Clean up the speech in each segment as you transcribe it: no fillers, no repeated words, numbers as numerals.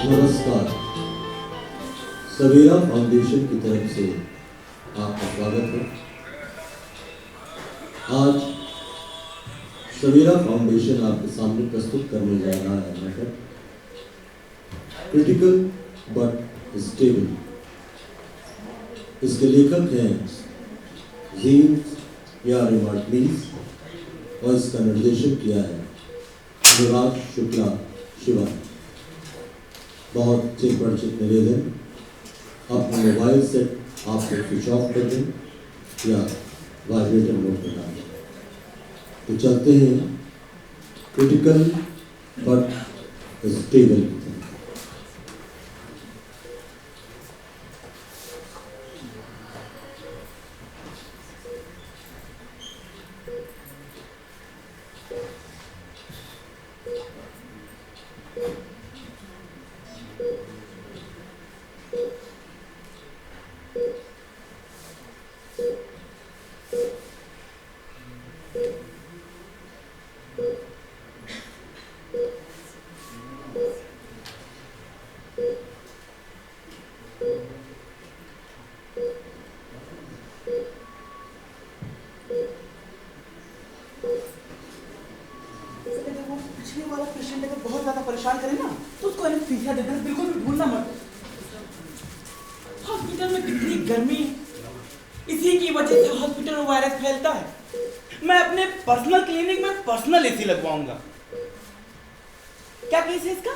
नमस्कार। सवेरा फाउंडेशन की तरफ से आपका स्वागत है। आज सवेरा फाउंडेशन आपके सामने प्रस्तुत करने जा रहा है नाटक क्रिटिकल बट स्टेबल। इसके लेखक हैं जीन्स या रिमार्टलीज और इसका निर्देशन किया है अनुराग शुक्ला शिवा। बहुत से परिचित निवेदन, अपना मोबाइल सेट आपको स्विच ऑफ कर दें या वाइब्रेटर मोड में डाल दें। तो चलते हैं क्रिटिकल बट स्टेबल की तरफ। पिछले वाला पेशेंट अगर बहुत ज्यादा परेशान करे ना तो उसको एनेस्थीसिया दे देना, बिल्कुल भी भूलना मत। हॉस्पिटल में कितनी गर्मी है, इसी की वजह से हॉस्पिटल में वायरस फैलता है। मैं अपने पर्सनल क्लिनिक में पर्सनल एसी लगवाऊंगा। क्या केस है इसका?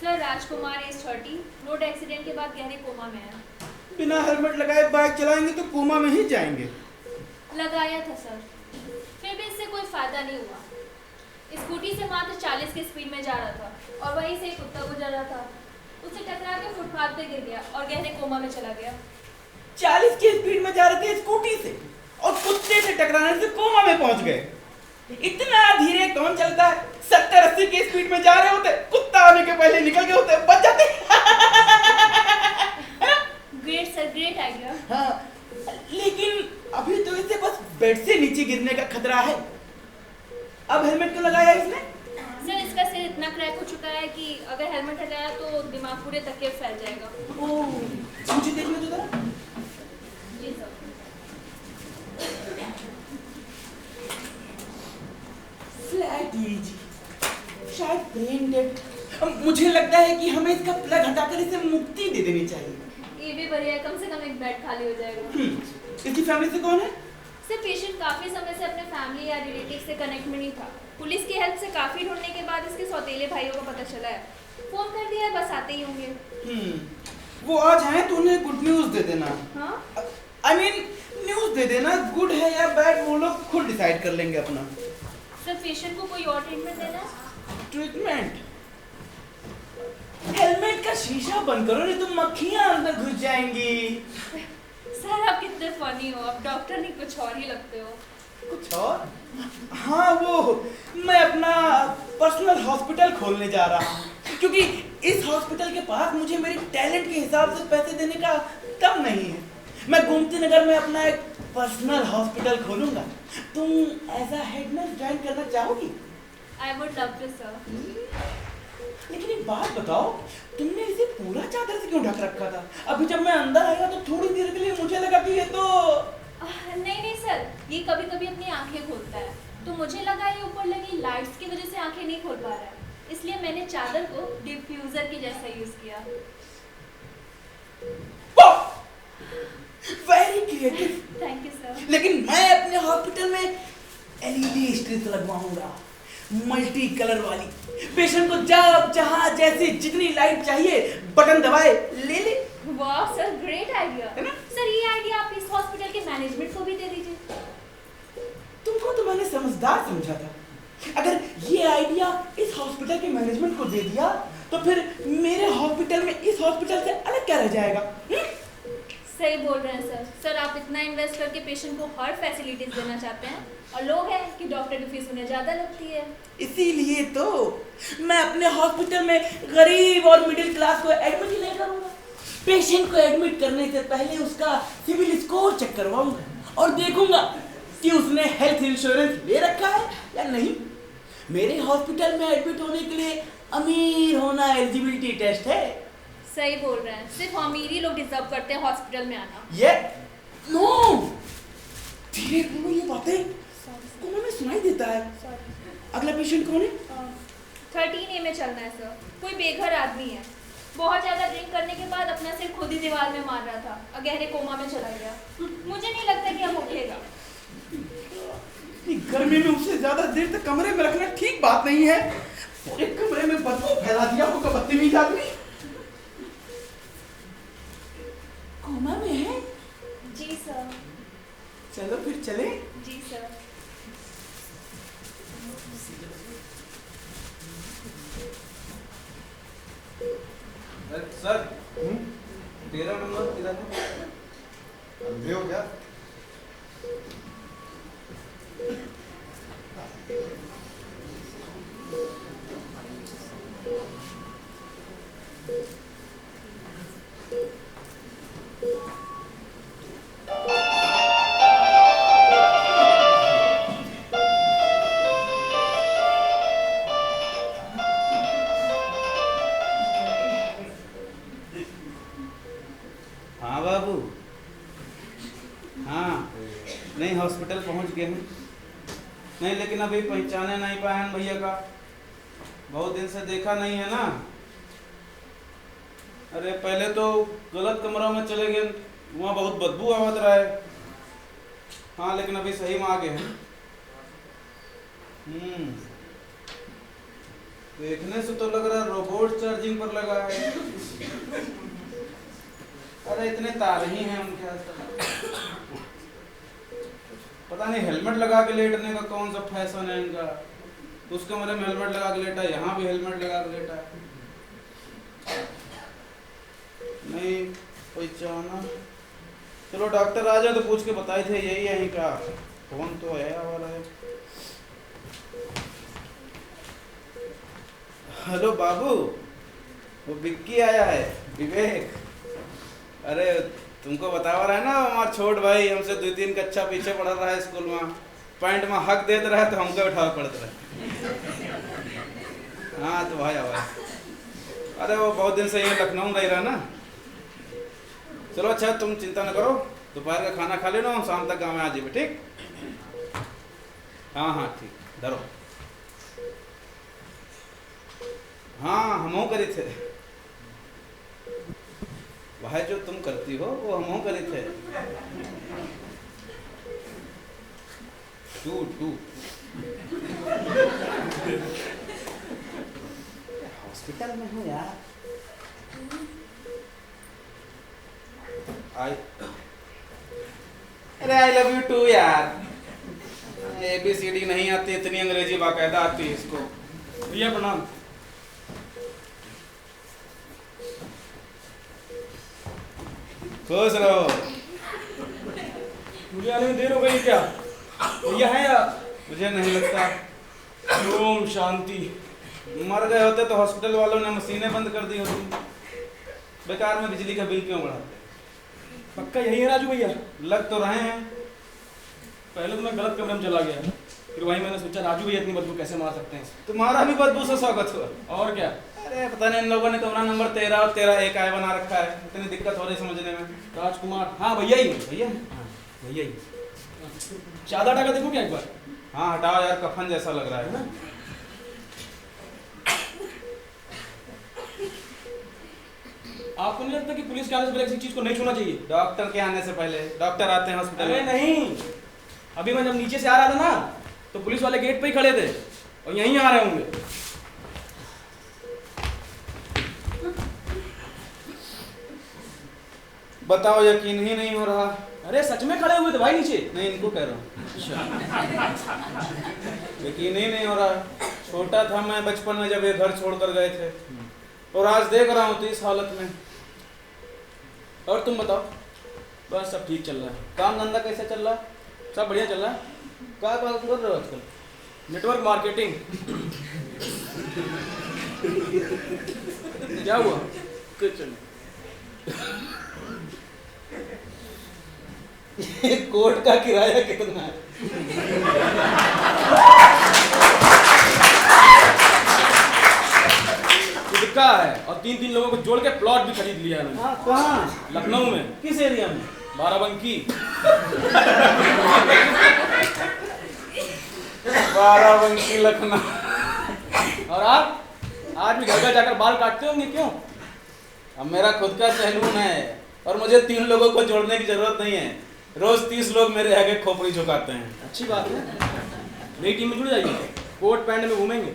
सर राजकुमार एज 30 रोड एक्सीडेंट के बाद गहरे कोमा में है। बिना हेलमेट लगाए बाइक चलाएंगे तो कोमा में ही जाएंगे। लगाया था सर, फिर भी इससे कोई फायदा नहीं हुआ। स्कूटी से मात्र 40 की स्पीड में जा रहा था और वहीं से एक कुत्ता गुजर रहा था, उससे टकरा के फुटपाथ पे गिर गया और गहरे कोमा में चला गया। 40 की स्पीड में जा रहे थे स्कूटी से और कुत्ते से टकराने से कोमा में पहुंच गए। इतना धीरे कौन चलता है? 70-80 की स्पीड में जा रहे होते, कुत्ता आने के पहले निकल गए होते, बच जाते। Great sir, great idea. हाँ, लेकिन अभी तो इसे बस बेड से नीचे गिरने का खतरा है। अब हेलमेट क्यों लगाया इसने? सर इसका सिर इतना क्रैक हो चुका है कि अगर हेलमेट हटाया तो दिमाग पूरे तक फैल जाएगा। ओह, मुझे देखने दो जरा। जी सर। फ्लैट EEG, शायद ब्रेन डेड। मुझे लगता है कि हमें इसका प्लग हटाकर इसे मुक्ति दे देनी चाहिए। ये भी बढ़िया है, कम से कम एक बेड खाली हो जाएगा। इसकी फैमिली से कौन है? सर पेशेंट काफी समय से अपने फैमिली या रिलेटिव से कनेक्ट में नहीं था। पुलिस की हेल्प से काफी ढूंढने के बाद इसके सौतेले भाइयों को पता चला है। फोन कर दिया है, बस आते ही होंगे। वो आज आए तो उन्हें गुड न्यूज दे देना। हाँ? I mean, न्यूज दे देना, गुड है या बैड वो लोग खुद डिसाइड कर लेंगे अपना। सर पेशेंट को कोई और ट्रीटमेंट देना है? ट्रीटमेंट? हेलमेट का शीशा बंद करो नहीं तो मक्खियां अंदर घुस जाएंगी। सर आप कितने फनी हो, आप डॉक्टर नहीं कुछ और ही लगते हो। कुछ और? हाँ, वो मैं अपना पर्सनल हॉस्पिटल खोलने जा रहा हूँ, क्योंकि इस हॉस्पिटल के पास मुझे मेरे टैलेंट के हिसाब से पैसे देने का कम नहीं है। मैं गोमती नगर में अपना एक पर्सनल हॉस्पिटल खोलूंगा। तुम as a head nurse join करना चाहोगी? I would love to sir. लेकिन एक बात बताओ, तुमने इसे पूरा चादर से क्यों ढक रखा था? अभी जब मैं अंदर आया तो थोड़ी देर के लिए मुझे लगा कि ये तो नहीं सर, ये कभी कभी अपनी आंखें खोलता है, तो मुझे लगा ये ऊपर लगी लाइट्स की वजह से आंखें नहीं खोल पा रहा है, इसलिए मैंने चादर को डिफ्यूजर की जैसा यूज किया। Very creative. Thank you sir. लेकिन मैं अपने हॉस्पिटल में LED स्ट्रिप लगवाऊंगा, मल्टी कलर वाली। पेशेंट को जब जहां जैसे जितनी लाइट चाहिए बटन दबाए ले ले। वाह सर, ग्रेट आइडिया है ना? सर ये आइडिया आप इस हॉस्पिटल के मैनेजमेंट को भी दे दीजिए। तुमको तो मैंने समझदार समझा था। अगर ये आइडिया इस हॉस्पिटल के मैनेजमेंट को दे दिया तो फिर मेरे हॉस्पिटल में इस हॉस्पिटल से अलग क्या रह जाएगा? सही बोल रहे हैं सर। सर आप इतना इन्वेस्ट करके पेशेंट को हर फैसिलिटीज देना चाहते हैं और लोग हैं कि डॉक्टर की फीस उन्हें ज्यादा लगती है। इसीलिए तो मैं अपने हॉस्पिटल में गरीब और मिडिल क्लास को एडमिट ही नहीं करूंगा। पेशेंट को एडमिट करने से पहले उसका सिविल स्कोर चेक करवाऊंगा और देखूंगा कि उसने हेल्थ इंश्योरेंस ले रखा है या नहीं। मेरे हॉस्पिटल में एडमिट होने के लिए अमीर होना एलिजिबिलिटी फ्री टेस्ट है। सही बोल रहे हैं, सिर्फ अमीर ही लोग डिजर्व करते हैं हॉस्पिटल में आना। ये नो, धीरे बोलो, ये बातें कोमा में सुनाई देता है। अगला पेशेंट कौन है? 13A में चलना है सर। कोई बेघर आदमी है, बहुत ज्यादा ड्रिंक करने के बाद अपना सिर खुद ही दीवार में मार रहा था और गहरे कोमा में चला गया। मुझे नहीं लगता कि अब उठेगा। गर्मी में उससे ज्यादा देर तक कमरे में रखना ठीक बात नहीं है। पूरे कमरे में बदबू फैला दिया होगा बदतमीज आदमी। कोमा में है? जी सर। चलो फिर चले। जी सर। सर 13 नंबर किधर है? अंधे हो क्या? हाँ बाबू, हाँ नहीं हॉस्पिटल पहुंच गए हैं। नहीं लेकिन अभी पहचाने नहीं पाए हैं भैया का, बहुत दिन से देखा नहीं है ना। अरे पहले तो गलत कमरा में चले गए, वहाँ बहुत बदबू आवत रहा है। हाँ लेकिन अभी सही में आ गए हैं। देखने से तो लग रहा है रोबोट चार्जिंग पर लगा है। अरे इतने तार ही हैं उनके आसपास। पता नहीं हेलमेट लगा के लेटने का कौन सा फैशन है इनका। उस कमरे में हेलमेट लगा के लेटा है, यहाँ भी हेलमेट लगा के लेटा है। नहीं पहचाना। चलो डॉक्टर आ जाए तो पूछ के बताए थे यही है इनका। फोन तो आया वाला है। हेलो बाबू, वो विक्की आया है, विवेक। अरे तुमको बता रहा है ना, हमारा छोट भाई हमसे 2-3 कक्षा पीछे पढ़ रहा है स्कूल में। पैंट में हक देते रहे तो हमको उठा पड़ते रहे। हाँ तो भाई भाई, अरे वो बहुत दिन से ये लखनऊ रह रहा ना। चलो अच्छा तुम चिंता न करो, दोपहर का खाना खा लेना, हम शाम तक गाँव में आ जाए। ठीक? हाँ हाँ ठीक, धरो। हाँ हमों करे थे, वह जो तुम करती हो वो हमों करे थे। टू हॉस्पिटल में हूँ यार। अरे आई लव यू टू यार। ABCD नहीं आती, इतनी अंग्रेजी बाकायदा आती है इसको। भैया प्रणाम। खुश रहो। मुझे आने में देर हो गई क्या? भैया है या? मुझे नहीं लगता। ओम शांति। मर गए होते तो हॉस्पिटल वालों ने मशीनें बंद कर दी होती। बेकार में बिजली का बिल क्यों बढ़ाते? पक्का यही है राजू भैया? लग तो रहे हैं। पहले तो मैं गलत कमरे में चला गया, फिर वहीं मैंने सोचा राजू भैया इतनी बदबू कैसे मार सकते हैं। तुम्हारा भी बदबू से स्वागत हुआ। और क्या? अरे पता नहीं इन लोगों ने कमरा नंबर 13 और 13A का बना रखा है। इतनी दिक्कत हो रही समझने में। राजकुमार, हाँ भैया ही। भैया भैया ही। चादर हटा के देखो क्या एक बार? हाँ हटाओ यार, कफन जैसा लग रहा है ना। आपको नहीं लगता कि पुलिस के आने से पहले किसी चीज को नहीं छूना चाहिए? डॉक्टर के आने से पहले। डॉक्टर आते हैं हॉस्पिटल अरे में। नहीं, अभी मैं जब नीचे से आ रहा था ना तो पुलिस वाले गेट पे ही खड़े थे और यहीं आ रहे होंगे। बताओ, यकीन ही नहीं हो रहा। अरे सच में खड़े हुए थे भाई नीचे। नहीं इनको कह रहा हूँ। यकीन ही नहीं हो रहा। छोटा था मैं बचपन में जब ये घर छोड़कर गए थे, और आज देख रहा हूँ तो इस हालत में। और तुम बताओ? बस सब ठीक चल रहा है। काम धंधा कैसे चल रहा? सब बढ़िया चल रहा है। क्या काम कर रहे हो आजकल? Network marketing. क्या हुआ? कुछ नहीं। कोर्ट का किराया कितना है? का है और 3-3 लोगों को जोड़ के प्लॉट भी खरीद लिया है मैंने। हाँ कहाँ? लखनऊ में, किस एरिया में? बाराबंकी। 12 लखनऊ। और आप आज भी घर घर जाकर बाल काटते होंगे, क्यों? अब मेरा खुद का सैलून है और मुझे 3 लोगों को जोड़ने की जरूरत नहीं है। रोज 30 लोग मेरे आगे खोपड़ी झुकाते हैं। अच्छी बात है, नई टीम में जुड़ जाइए, कोट पैंट में घूमेंगे।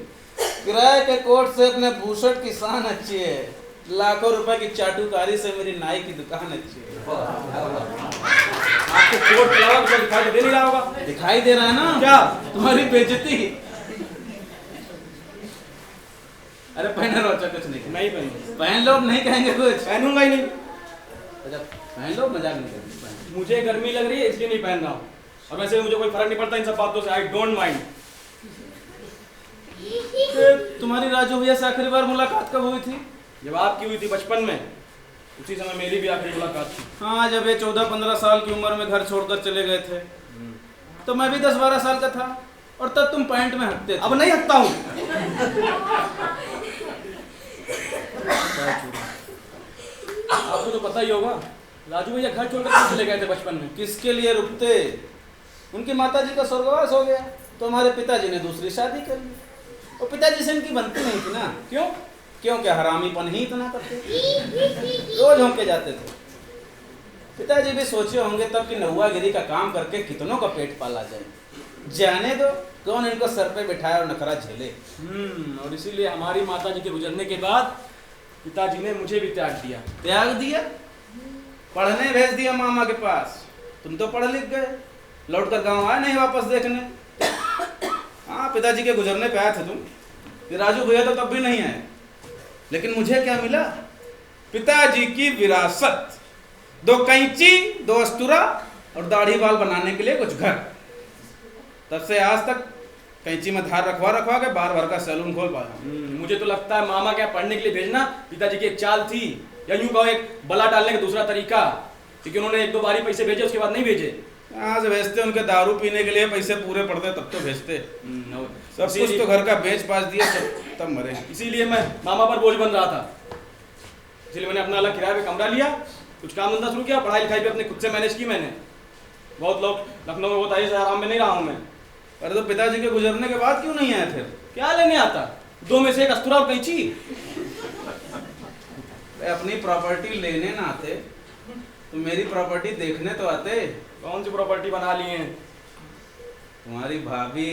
किराए के कोट से अपने बूशर्ट की शान अच्छी है, लाखों रुपए की चाटुकारी से मेरी नाई की दुकान अच्छी है। आपको कोट के अलावा कुछ दिखाई दे नहीं रहा होगा? दिखाई दे रहा है ना? क्या? तुम्हारी बेइज्जती। अरे पहने लो, अच्छा कुछ नहीं। नहीं पहनूंगा। पहन लो, नहीं कहेंगे कुछ। पहनूंगा ही नहीं। अच्छा पहन लो, मजाक नहीं करेंगे। मुझे गर्मी लग रही है इसलिए नहीं पहन रहा हूँ, और वैसे मुझे कोई फर्क नहीं पड़ता इन सब बातों से। I don't mind. तुम्हारी राजू भैया से आखिरी बार मुलाकात कब हुई थी? जब आपकी हुई थी बचपन में, उसी समय मेरी भी आखिरी मुलाकात थी। हाँ, जब ये 14-15 साल की उम्र में घर छोड़कर चले गए थे तो मैं भी 10-12 साल का था, और तब तुम पैंट में हकते थे। अब नहीं हकता हूँ। आपको तो पता ही होगा, राजू भैया घर छोड़कर क्यों चले गए थे बचपन में? किसके लिए रुकते? उनकी माताजी का स्वर्गवास हो गया तो हमारे पिताजी ने दूसरी शादी कर ली, और पिताजी से इनकी बनती नहीं थी ना। क्यों? क्यों क्या हरामीपन ही इतना करते थे, रोज होके जाते थे। पिताजी भी सोचे होंगे तब कि नौवागिरी का काम करके कितनों का पेट पाला जाए, जाने दो कौन इनको सर पे बिठाए और नखरा झेले। और इसीलिए हमारी माताजी के गुजरने के बाद पिताजी ने मुझे भी त्याग दिया। त्याग दिया? पढ़ने भेज दिया मामा के पास। तुम तो पढ़ लिख गए, लौट कर गाँव आए नहीं वापस देखने। हाँ, पिताजी के गुजरने पे आए थे तुम, ये राजू भैया तो तब भी नहीं आए। लेकिन मुझे क्या मिला? पिताजी की विरासत, 2 कैंची, 2 अस्तूरा और दाढ़ी बाल बनाने के लिए कुछ घर। तब से आज तक कैंची में धार रखवा के बार भर का सैलून खोल पाया। मुझे तो लगता है मामा क्या पढ़ने के लिए भेजना पिताजी की एक चाल थी, या यूं कहो एक बला डालने का दूसरा तरीका, क्योंकि उन्होंने 1-2 बारी पैसे भेजे, उसके बाद नहीं भेजे। यहाँ से भेजते उनके दारू पीने के लिए पैसे पूरे पड़ते तब तो भेजते। सब कुछ तो घर का बेच पाच दिया, तब मरे। इसीलिए मैं मामा पर बोझ बन रहा था, इसलिए मैंने अपना अलग किराए पे कमरा लिया, कुछ काम धंधा शुरू किया, पढ़ाई लिखाई भी अपने खुद से मैनेज की मैंने। बहुत लोग लखनऊ में होता है, आराम में नहीं रहा हूँ मैं। अरे तो पिताजी के गुजरने के बाद क्यों नहीं आए फिर? क्या लेने आता? 2 में से 1 अस्तूरा और कैंची। अपनी प्रॉपर्टी लेने ना आते तो मेरी प्रॉपर्टी देखने तो आते। कौन सी प्रॉपर्टी बना ली है? तुम्हारी भाभी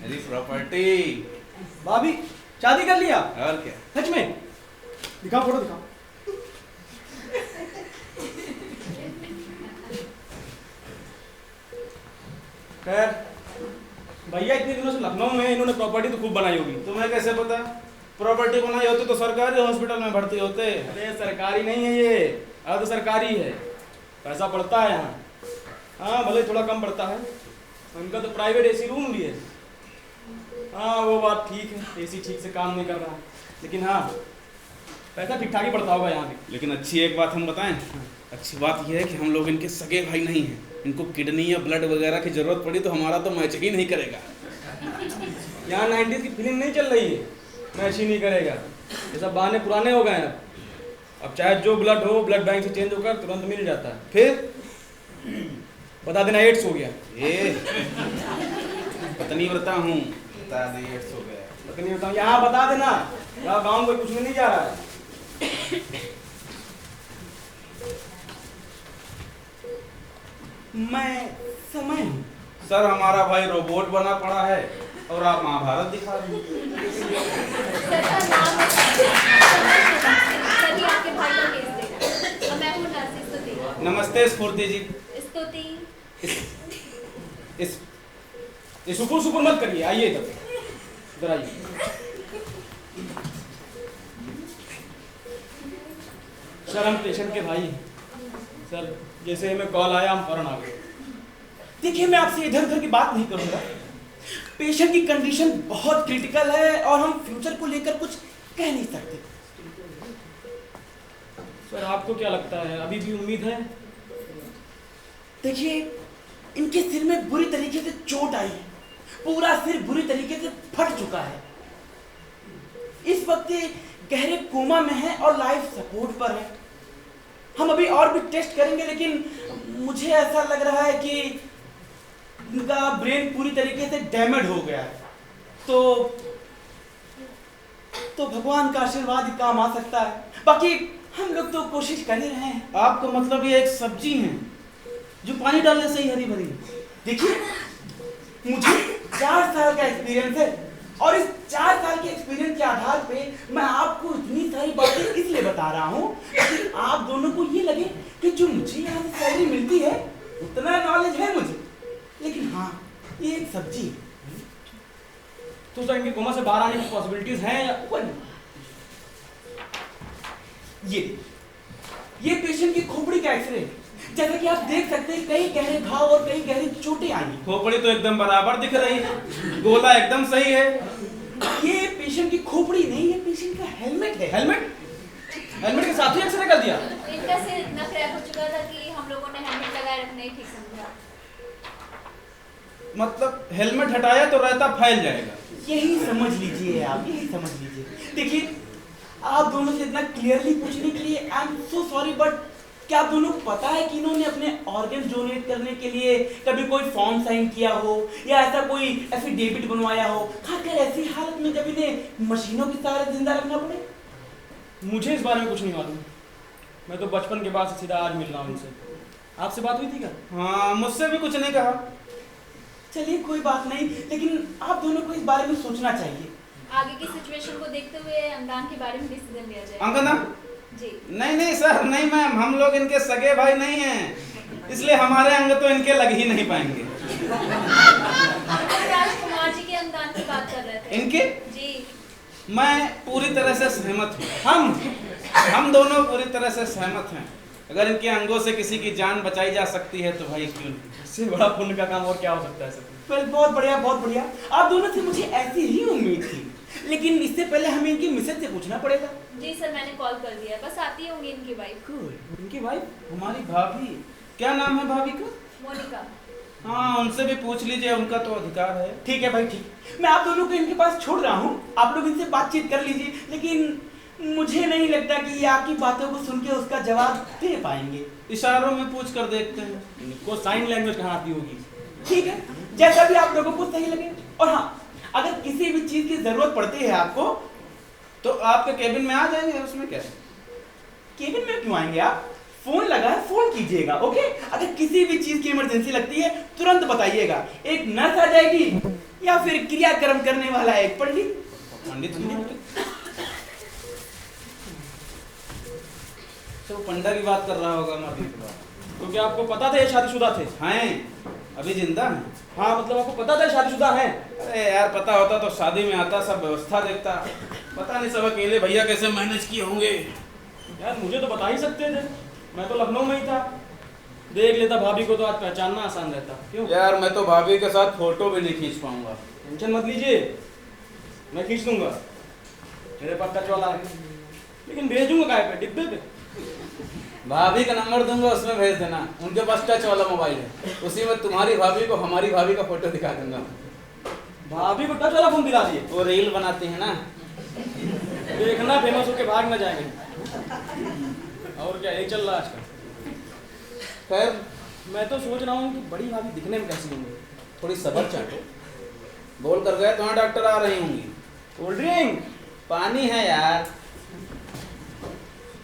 मेरी प्रॉपर्टी। भाभी शादी कर लिया? और क्या? सच में? दिखाओ फोटो दिखाओ। खैर भैया इतने दिनों से लखनऊ में, इन्होंने प्रॉपर्टी तो खूब बनाई होगी। तुम्हें कैसे पता? प्रॉपर्टी बनाई होती तो सरकारी हॉस्पिटल में भर्ती होते। अरे सरकारी नहीं है ये, अर्ध सरकारी है, पैसा पड़ता है यहाँ। हाँ भले थोड़ा कम पड़ता है, उनका तो प्राइवेट एसी रूम भी है। हाँ वो बात ठीक है, एसी ठीक से काम नहीं कर रहा, लेकिन हाँ पैसा ठीक ठाक ही पड़ता होगा यहाँ भी। लेकिन अच्छी एक बात हम बताएं, अच्छी बात यह है कि हम लोग इनके सगे भाई नहीं हैं। इनको किडनी या ब्लड वगैरह की जरूरत पड़ी तो हमारा तो मैच ही नहीं करेगा। यहाँ 90s की फिल्म नहीं चल रही है, मैच ही नहीं करेगा। ये सब बहाने पुराने हो गए हैं। अब चाहे जो ब्लड हो, ब्लड बैंक से चेंज होकर तुरंत मिल जाता है। फिर बता देना एड्स हो गया। पत्नी व्रता हूँ, बता दे एड्स हो गया। पत्नी बताऊँ यहाँ बता देना, यहाँ गाँव में कुछ नहीं जा रहा है। मैं समय हूँ सर, हमारा भाई रोबोट बना पड़ा है और आप महाभारत दिखा रहे हैं। सर का नाम है सर, ये आपके भाई का केस देगा। मैं हूँ नर्स स्तुति। नमस्ते स्फूर्ति जी। स्तुति। इस सुपुर मत करिए, आइए इधर आइए। सर हम पेशेंट के भाई। सर जैसे हमें कॉल आया हम फौरन आ गए। देखिए मैं आपसे इधर उधर की बात नहीं करूंगा, पेशेंट की कंडीशन बहुत क्रिटिकल है और हम फ्यूचर को लेकर कुछ कह नहीं सकते। सर आपको क्या लगता है अभी भी उम्मीद है? देखिए इनके सिर में बुरी तरीके से चोट आई है, पूरा सिर बुरी तरीके से फट चुका है। इस वक्त गहरे कोमा में है और लाइफ सपोर्ट पर है। हम अभी और भी टेस्ट करेंगे, लेकिन मुझे ऐसा लग रहा है कि इनका ब्रेन पूरी तरीके से डैमेज हो गया है। तो भगवान का आशीर्वाद ही काम आ सकता है। बाकी हम लोग तो कोशिश कर ही रहे हैं। आपका मतलब ये एक सब्जी है जो पानी डालने से ही हरी भरी है। देखिए, मुझे 4 साल का एक्सपीरियंस है और इस 4 साल के एक्सपीरियंस के आधार पे मैं आपको इतनी सारी बातें इसलिए बता रहा हूँ कि आप दोनों को ये लगे कि जो मुझे यहाँ से सैलरी मिलती है उतना नॉलेज है मुझे, लेकिन हाँ, ये एक सब्जी है। तो सर इनके कोमा से बाहर आने की पॉसिबिलिटीज हैं या ये पेशेंट की खोपड़ी का एक्सरे है। जैसा कि आप देख सकते हैं, कई गहरे घाव और कई गहरी चोटें आई हैं। खोपड़ी तो एकदम बराबर दिख रही है, गोला एकदम सही है। ये पेशेंट की खोपड़ी नहीं, ये पेशेंट का हेलमेट है। हेलमेट के साथ ही एक्सरे कर दिया। इनका सिर इतना क्रैक हो चुका था कि हम लोगों ने हेलमेट लगाए रखना ही ठीक समझा। मतलब हेलमेट हटाया तो रहता फैल जाएगा। यही समझ लीजिए आप, यही समझ लीजिए। देखिए, आप दोनों से इतना क्लियरली पूछने के लिए I am so sorry, but क्या आप दोनों को पता है कि इन्होंने अपने ऑर्गन डोनेट करने के लिए कभी कोई फॉर्म साइन किया हो या ऐसा कोई एफिडेविट बनवाया हो, खासकर ऐसी हालत में जब इन्हें मशीनों के सहारे जिंदा रखना पड़े? मुझे इस बारे में कुछ नहीं मालूम। मैं तो बचपन के बाद से सीधा आज मिल रहा हूँ इनसे। आपसे बात हुई थी क्या? हाँ, मुझसे भी कुछ नहीं कहा। चलिए कोई बात नहीं, लेकिन आप दोनों को इस बारे में सोचना चाहिए। आगे की सिचुएशन को देखते हुए अंगदान के बारे में डिसीजन लिया जाए। अंगदान? जी नहीं सर, नहीं मैम, हम लोग इनके सगे भाई नहीं हैं, इसलिए हमारे अंग तो इनके लग ही नहीं पाएंगे। राजकुमार जी के अंगदान की बात कर रहे थे। इनके? जी। मैं पूरी तरह से सहमत हूँ। हम दोनों पूरी तरह से सहमत हैं। अगर इनके अंगों से किसी की जान बचाई जा सकती है तो भाई क्यों नहीं। इससे बड़ा पुण्य का काम और क्या हो सकता है सर? वेल, बहुत बढ़िया, बहुत बढ़िया। आप दोनों से मुझे ऐसी ही उम्मीद थी, लेकिन इससे पहले हमें इनकी मिसेज से पूछना पड़ेगा। जी सर, मैंने कॉल कर दिया, बस आती होंगी इनकी वाइफ। इनकी वाइफ? हमारी भाभी? क्या नाम है भाभी का? मोनिका। हाँ, उनसे भी पूछ लीजिए, उनका तो अधिकार है। ठीक है भाई, ठीक। मैं आप दोनों को इनके पास छोड़ रहा हूँ, आप लोग इनसे बातचीत कर लीजिए, लेकिन मुझे नहीं लगता कि ये आपकी बातों को सुन के उसका जवाब दे पाएंगे। इशारों में पूछ कर देखते हैं। इनको साइन लैंग्वेज कहाँ आती होगी? ठीक है, जैसा भी आप लोगों को सही लगे। और हाँ, अगर किसी भी चीज की जरूरत पड़ती है आपको तो आपके केबिन में आ जाएंगे, उसमें क्या है? केबिन में क्यों आएंगे आप? फोन लगा है, फोन कीजिएगा, ओके? अगर किसी भी चीज की इमरजेंसी लगती है तुरंत बताइएगा। एक नर्स आ जाएगी या फिर क्रियाक्रम करने वाला एक पंडित। तो पंडा की बात कर रहा होगा मरने के बाद। तो क्या आपको पता था ये शादीशुदा थे? हैं, अभी जिंदा हैं। हाँ, मतलब आपको पता था ये शादीशुदा हैं? अरे यार, पता होता तो शादी में आता, सब व्यवस्था देखता। पता नहीं सब अकेले भैया कैसे मैनेज किए होंगे। यार मुझे तो बता ही सकते थे, मैं तो लखनऊ में ही था। देख लेता भाभी को तो आज पहचानना आसान रहता। क्यों यार, मैं तो भाभी के साथ फोटो भी नहीं खींच पाऊंगा। टेंशन मत लीजिए, मैं खींच दूंगा। मेरे पास टच वाला है, लेकिन भेज दूंगा काय पे? डिब्बे पे। भाभी का नंबर दूंगा, उसमें भेज देना। उनके पास टच वाला मोबाइल है, उसी में तुम्हारी भाभी को हमारी भाभी का फोटो दिखा दूंगा। भाभी को टच वाला फोन दिला दिए? वो रील बनाती है ना। देखना फेमस होके भाग ना जाएंगे। और क्या, यही चल रहा है आजकल। खैर, मैं तो सोच रहा हूँ कि बड़ी भाभी दिखने में कैसी होंगी। थोड़ी सब्र चाटो। बोल कर गए तुम्हारे डॉक्टर आ रही होंगी। Cold drink? पानी है यार।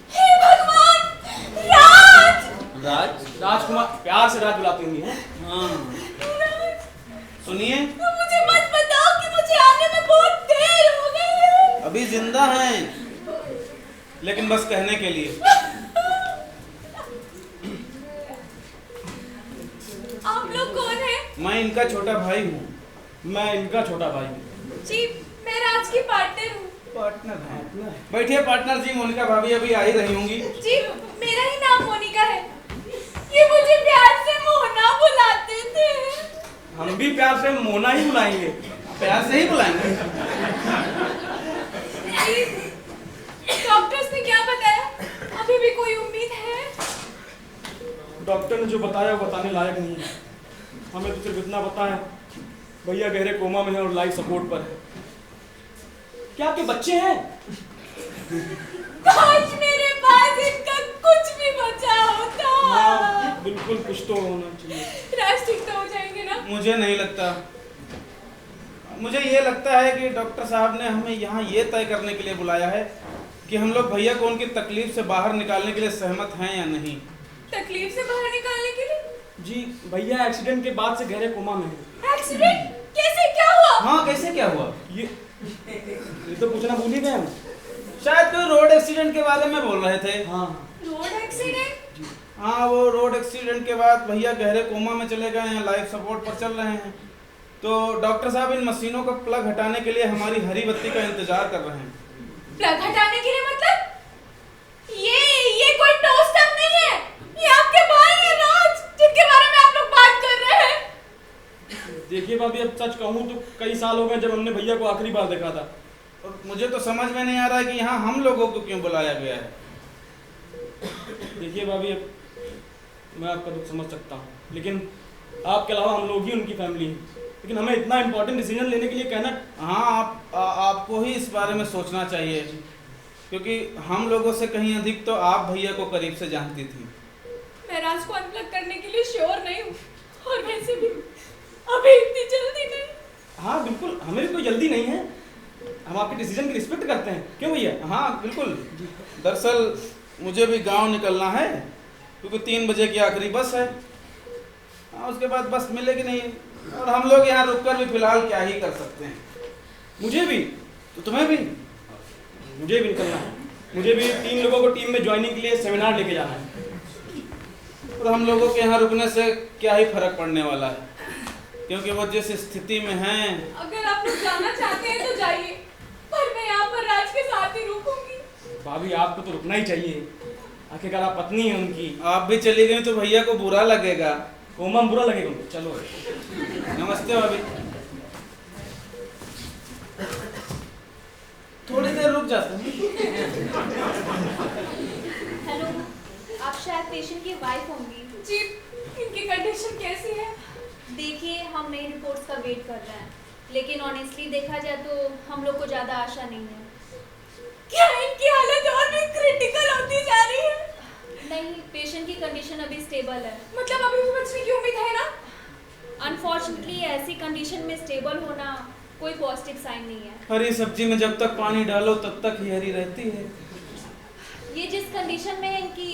हे भगवान! राज! राजकुमार? प्यार से राज बुलाती होंगी हैं? हाँ, सुनिए, मुझे मत बताओ कि मुझे आने में बहुत देर हो गई है। अभी जिंदा हैं, लेकिन बस कहने के लिए। आप लोग कौन हैं? मैं इनका छोटा भाई हूँ। मैं इनका छोटा भाई हूँ। जी, मैं राज की पार्टनर हूँ। पार्टनर है? बैठिए पार्टनर जी, मोनिका भाभी अभी आ ही रही होंगी। जी, मेरा ही नाम मोनिका है। ये मुझे प्यार से मोना बुलाते थे। हम भी प्यार से मोना ही बुलाएंगे। प्यार से ही बुलाएंगे। जी, डॉक्टर्स ने क्या बताया? अभी भी कोई उम्मीद है? डॉक्टर ने जो बताया वो बताने लायक नहीं है। हमें तो सिर्फ इतना पता है, भैया गहरे कोमा में है और लाइफ सपोर्ट पर है। क्या आपके बच्चे हैं? काश मेरे पास इनका कुछ भी बचा होता। हाँ बिल्कुल, कुछ तो होना चाहिए। राज ठीक तो हो जाएंगे ना? मुझे नहीं लगता। मुझे ये लगता है कि डॉक्टर साहब ने हमें यहाँ ये तय करने के लिए बुलाया है कि हम लोग भैया को उनकी तकलीफ से बाहर निकालने के लिए सहमत हैं या नहीं। तकलीफ से बाहर निकालने के लिए? जी भैया एक्सीडेंट के बाद से गहरे कोमा में है। एक्सीडेंट? कैसे, क्या हुआ? हाँ, कैसे क्या हुआ? ये तो पूछना भूल ही गए हम। शायद कोई रोड एक्सीडेंट के बारे में बोल रहे थे। हाँ रोड एक्सीडेंट? हाँ, वो रोड एक्सीडेंट के बाद भैया गहरे कोमा में चले गए हैं, लाइफ सपोर्ट पर चल रहे हैं। तो डॉक्टर साहब इन मशीनों का प्लग हटाने के लिए हमारी हरी बत्ती का इंतजार कर रहे हैं। प्लग हटाने के लिए मतलब? ये कोई टोस्टर नहीं है, ये आपके भाई हैं राज, जिनके बारे में आप लोग बात कर रहे हैं। देखिए भाभी, अब सच कहूँ तो कई साल हो गए जब हमने भैया को आखिरी बार देखा था। और मुझे तो समझ में नहीं आ रहा है कि यहाँ हम लोगों को क्यों बुलाया गया है। देखिए भाभी, अब मैं आपका दुख समझ सकता हूँ, लेकिन आपके अलावा हम लोग ही उनकी फैमिली हैं। लेकिन हमें इतना इंपॉर्टेंट डिसीजन लेने के लिए कहना। हाँ, आपको ही इस बारे में सोचना चाहिए, क्योंकि हम लोगों से कहीं अधिक तो आप भैया को करीब से जानती थी। मैं राज को अनप्लग करने के लिए श्योर नहीं हूँ, और वैसे भी अभी इतनी जल्दी नहीं। हाँ बिल्कुल, हमें भी कोई जल्दी नहीं है, हम आपके डिसीजन की रिस्पेक्ट करते हैं। क्यों भैया? हाँ बिल्कुल। दरअसल मुझे भी गांव निकलना है, क्योंकि 3 बजे की आखिरी बस है। हाँ, उसके बाद बस मिलेगी नहीं, और हम लोग यहाँ रुककर भी फिलहाल क्या ही कर सकते हैं। मुझे भी, तो तुम्हें भी? मुझे भी निकलना है। मुझे भी 3 लोगों को टीम में ज्वाइनिंग के लिए सेमिनार लेके जाना है। और हम लोगों के यहाँ रुकने से क्या ही फर्क पड़ने वाला है, क्योंकि वो जिस स्थिति में हैं। अगर आप लोग जाना चाहते हैं तो जाइए, पर मैं यहाँ पर राज के साथ ही रुकूंगी। भाभी आपको तो रुकना ही चाहिए, आखिरकार आप पत्नी है उनकी। आप भी चली गई तो भैया को बुरा लगेगा। कोमा बुरा लगेगा उनको। चलो नमस्ते भाभी। थोड़ी देर रुक जाते हैं। हेलो, आप शायद पेशेंट की वाइफ होंगी। जी, इनकी कंडीशन कैसी है? देखिए, हम नई रिपोर्ट्स का वेट कर रहे हैं, लेकिन ऑनेस्टली देखा जाए तो हम लोग को ज़्यादा आशा नहीं है। क्या इनकी हालत और भी क्रिटिकल होती जा रही है? नहीं, पेशेंट की कंडीशन अभी स्टेबल है। मतलब अभी भी बचने की उम्मीद है ना? अनफॉर्चुनेटली ऐसी कंडीशन में स्टेबल होना कोई पॉजिटिव साइन नहीं है। हरी सब्जी में जब तक पानी डालो तब तक ही हरी रहती है। ये जिस कंडीशन में है, इनकी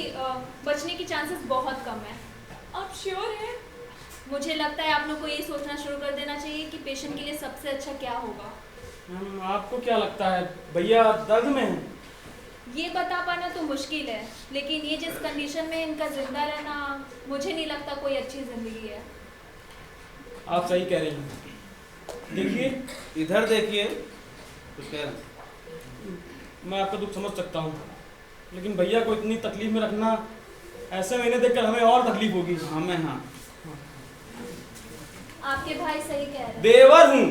बचने की चांसेस बहुत कम है। आप श्योर हैं? मुझे लगता है आप लोग को ये सोचना शुरू कर देना चाहिए कि पेशेंट के लिए सबसे अच्छा क्या होगा। आपको क्या लगता है, भैया दर्द में है? ये बता पाना तो मुश्किल है, लेकिन ये जिस कंडीशन में इनका जिंदा रहना, मुझे नहीं लगता कोई अच्छी जिंदगी है। आप सही कह रही हैं। देखिए, इधर देखिए, कुछ कह रहे हैं। मैं आपका दुख समझ सकता हूँ, लेकिन भैया को इतनी तकलीफ में रखना, ऐसे महीने देखकर हमें और तकलीफ होगी। हमें हाँ, आपके भाई सही कह रहे हैं। देवर हूँ।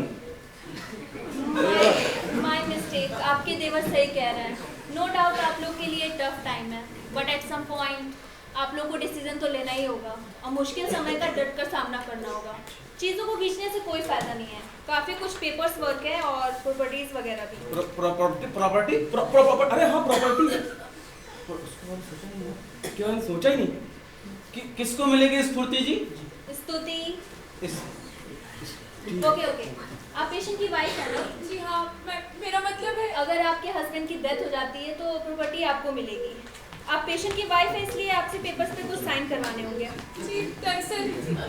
माय मिस्टेक, आपके देवर सही कह रहे हैं। नो डाउट आप लोग के लिए टफ टाइम है, बट एट सम पॉइंट आप लोग को डिसीजन तो लेना ही होगा, और मुश्किल समय का डट कर सामना करना होगा। चीज़ों को खींचने से कोई फायदा नहीं है, काफ़ी कुछ पेपर्स वर्क है और प्रॉपर्टीज वगैरह भी। प्रॉपर्टी? अरे हाँ, प्रॉपर्टी। क्या सोचा ही नहीं। किसको मिलेगी स्फूर्ति जी? स्तुति। इस ओके, आप पेशेंट की वाइफ है ना? जी हाँ, मेरा मतलब है अगर आपके हस्बैंड की डेथ हो जाती है तो प्रॉपर्टी आपको मिलेगी। आप पेशेंट की वाइफ है, इसलिए आपसे पेपर्स पे कुछ साइन करवाने होंगे। जी दरअसल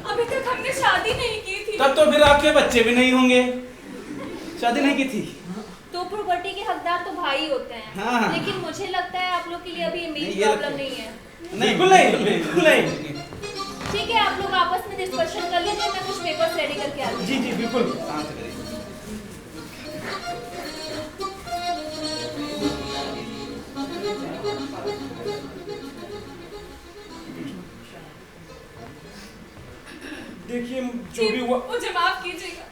अभी तक हमने शादी नहीं की थी। तब तो फिर आपके बच्चे भी नहीं होंगे। शादी नहीं की थी तो प्रॉपर्टी के हकदार तो भाई होते हैं। हाँ। लेकिन मुझे लगता है आप लोग के लिए अभी मेन ये प्रॉब्लम नहीं है। बिल्कुल नहीं, बिल्कुल नहीं। ठीक है, आप लोग आपस में डिस्कशन कर लीजिए, मैं कुछ पेपर्स रेडी करके आती हूँ। जी जी बिल्कुल। देखिए, जो भी हुआ, मुझे माफ कीजिएगा,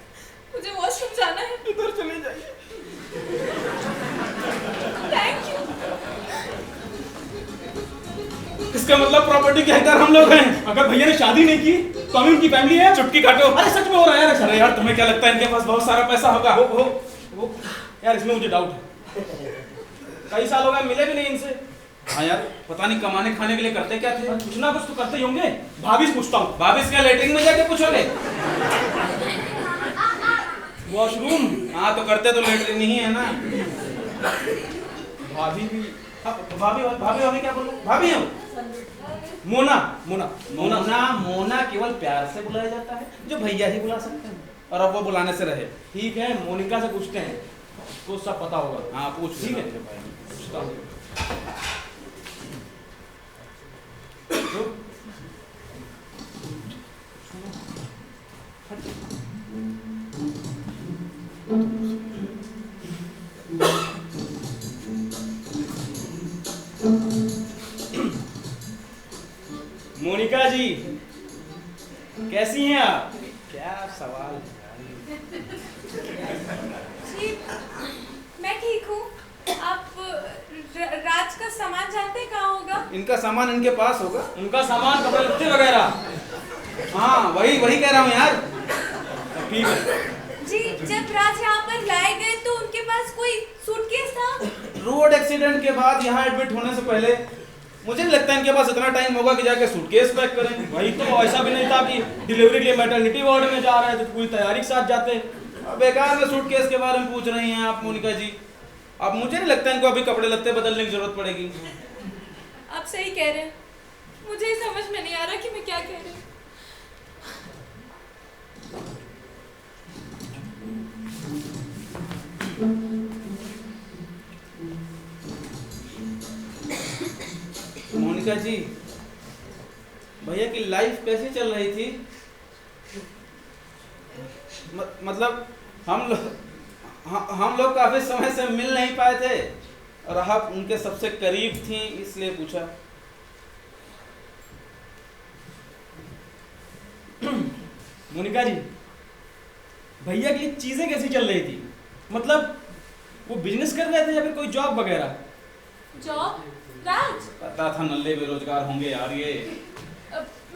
मुझे वॉशरूम जाना है। इधर चले जाइए। Thank you. इसका मतलब प्रॉपर्टी के हकदार हम लोग हैं। अगर भैया ने शादी नहीं की तो हम उनकी फैमिली है। चुटकी काटो। अरे सच में हो रहा है यार। अरे यार, तुम्हें क्या लगता है इनके पास बहुत सारा पैसा होगा? वो यार, इसमें मुझे डाउट है। कई साल हो गए मिले भी नहीं इनसे। हाँ यार, पता नहीं कमाने खाने के लिए करते क्या थे। कुछ ना कुछ तो करते ही होंगे। भाभी से पूछता हूँ। भाभी क्या लेटरिन में जाके पूछोगे? वॉशरूम। हाँ तो करते तो लेटरिन ही है ना। भाभी भी। भाभी भाभी भाभी क्या बोल रहे? भाभी हो? मोना मोना मोना मोना मोना केवल प्यार से बुलाया जाता है, जो भैया ही बुला सकते हैं, और अब वो बुलाने से रहे। ठीक है, मोनिका से पूछते हैं, उसको सब पता होगा। हाँ पूछ। ठीक है, भाई पूछता हूँ। मोनिका जी कैसी हैं आप? क्या सवाल है? जी मैं ठीक हूँ। आप राज का सामान जानते हैं कहाँ होगा? इनका सामान इनके पास होगा। उनका सामान, कपड़े लत्ते वगैरह। हाँ वही वही कह रहा हूँ यार। ठीक है जी जब राज यहाँ पर लाए गए तो उनके पास कोई सूटकेस था? रोड एक्सीडेंट के बाद यहाँ एडमिट होने से पहले मुझे नहीं लगता इनके पास इतना टाइम होगा कि जाके सूटकेस पैक करें। वही तो, ऐसा भी नहीं था कि डिलीवरी के लिए मैटरनिटी वार्ड में जा रहे हैं तो पूरी तैयारी के साथ जाते। अब बेकार में सूटकेस के बारे में पूछ रही हैं आप मोनिका जी। अब मुझे नहीं लगता इनको अभी कपड़े लत्ते बदलने की जरूरत पड़ेगी। आप सही कह रहे हैं, मुझे समझ में नहीं आ रहा कि मैं क्या कह रही हूँ। मोनिका जी, भैया की लाइफ कैसी चल रही थी? मतलब हम लोग काफी समय से मिल नहीं पाए थे और आप उनके सबसे करीब थी, इसलिए पूछा। मोनिका जी, भैया की चीजें कैसी चल रही थी? मतलब वो बिजनेस कर रहे थे या फिर कोई जॉब वगैरह? जॉब? राज? पता था नल्ले बेरोजगार होंगे यार ये।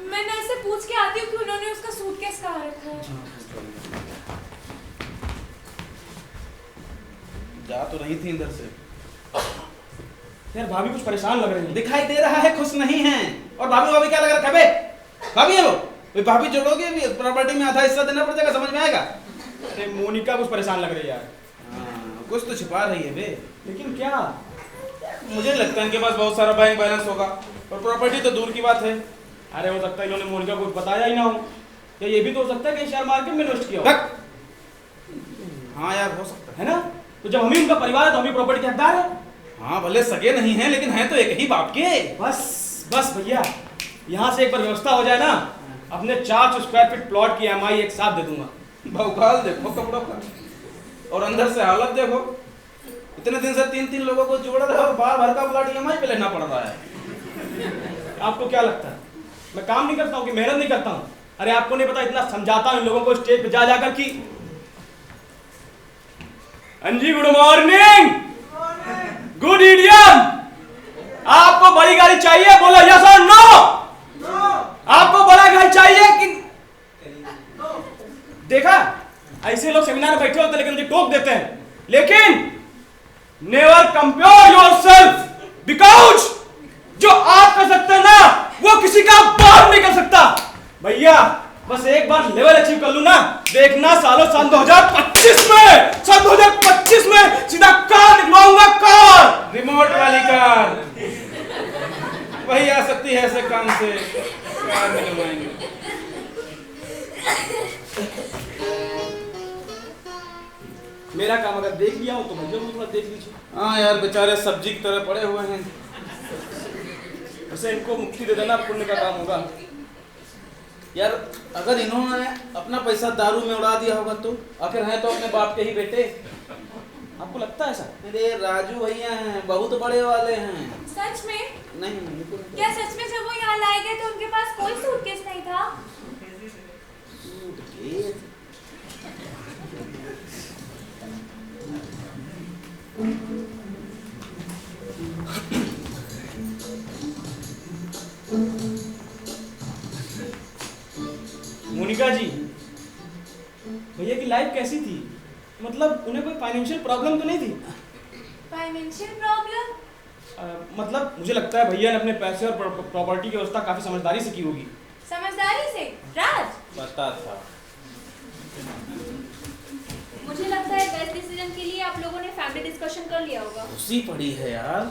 मैंने ऐसे पूछ के आती हूँ कि उन्होंने उसका सूटकेस कहाँ रखा है। जा तो नहीं थी इधर से। यार भाभी कुछ परेशान लग रही है। दिखाई दे रहा है खुश नहीं है। और भाभी भाभी क्या लग रहा है? बे भाभी है वो भाभी जोड़ोगे भी, प्रॉपर्टी में आधा हिस्सा देना पड़ेगा, समझ में आएगा? अरे मोनिका कुछ परेशान लग रही है यार। कुछ तो छिपा रही है बे। लेकिन क्या? मुझे लगता है इनके पास बहुत सारा बैंक बैलेंस होगा और प्रॉपर्टी तो दूर की बात है। अरे हो सकता है इन्होंने मोनिका को बताया ही ना हो, या ये भी तो हो सकता है कि शेयर मार्केट में इन्वेस्ट किया हो। हाँ यार हो सकता है ना? तो जब हम ही उनका परिवार है तो हम ही प्रॉपर्टी के हकदार है। हाँ भले सगे नहीं हैं लेकिन हैं तो एक ही बाप के। बस बस भैया, यहाँ से एक बार व्यवस्था हो जाए ना, अपने 400 स्क्वायर फीट प्लॉट की EMI एक साथ दे दूंगा। भौकाल देखो कपड़ों का, और अंदर से हालत देखो। इतने दिन से 3-3 लोगों को जोड़ रहे और बार भर का प्लॉट EMI पे लेना पड़ रहा है। आपको क्या लगता है मैं काम नहीं करता हूँ कि मेहनत नहीं करता हूँ? अरे आपको नहीं पता, इतना समझाता हूँ इन लोगों को स्टेज पे जा जाकर कि अंजी गुड मॉर्निंग, गुड इडियम। आपको बड़ी गाड़ी चाहिए? बोलो यस और नो। आपको बड़ा गाड़ी चाहिए कि? देखा, ऐसे लोग सेमिनार में बैठे होते लेकिन मुझे टोक देते हैं। लेकिन नेवर कंपेयर योरसेल्फ, बिकॉज जो आप कर सकते हैं ना वो किसी का बाप नहीं कर सकता। भैया बस एक बार लेवल अचीव कर लूं ना, देखना सालों सन 2025 में सीधा कार निकलवाऊंगा, कार, रिमोट वाली कार। वही आ सकती है ऐसे काम से, कार निकलवाएंगे। मेरा काम अगर देख लिया हो तो भैया को थोड़ा देख लीजिए। हाँ यार बेचारे सब्जी की तरह पड़े हुए हैं। वैसे इनको मुक्ति दे देना पुण्य का काम होगा। यार अगर इन्होंने अपना पैसा दारू में उड़ा दिया होगा तो आखिर हैं तो अपने बाप के ही बेटे। आपको लगता है ऐसा? अरे राजू भैया हैं, बहुत बड़े वाले हैं। सच में? नहीं क्या सच में जब वो यहाँ लाए गए तो उनके पास कोई सूटकेस नहीं था? मोनिका जी, भैया की लाइफ कैसी थी? मतलब उन्हें कोई फाइनेंशियल प्रॉब्लम तो नहीं थी? Financial problem? मतलब मुझे लगता है भैया ने अपने पैसे और प्रॉपर्टी की व्यवस्था काफी समझदारी से की होगी। समझदारी से? राज, पता था। मुझे लगता है बेस्ट डिसीजन के लिए आप लोगों ने फैमिली डिस्कशन कर लिया होगा। उसी पड़ी है यार।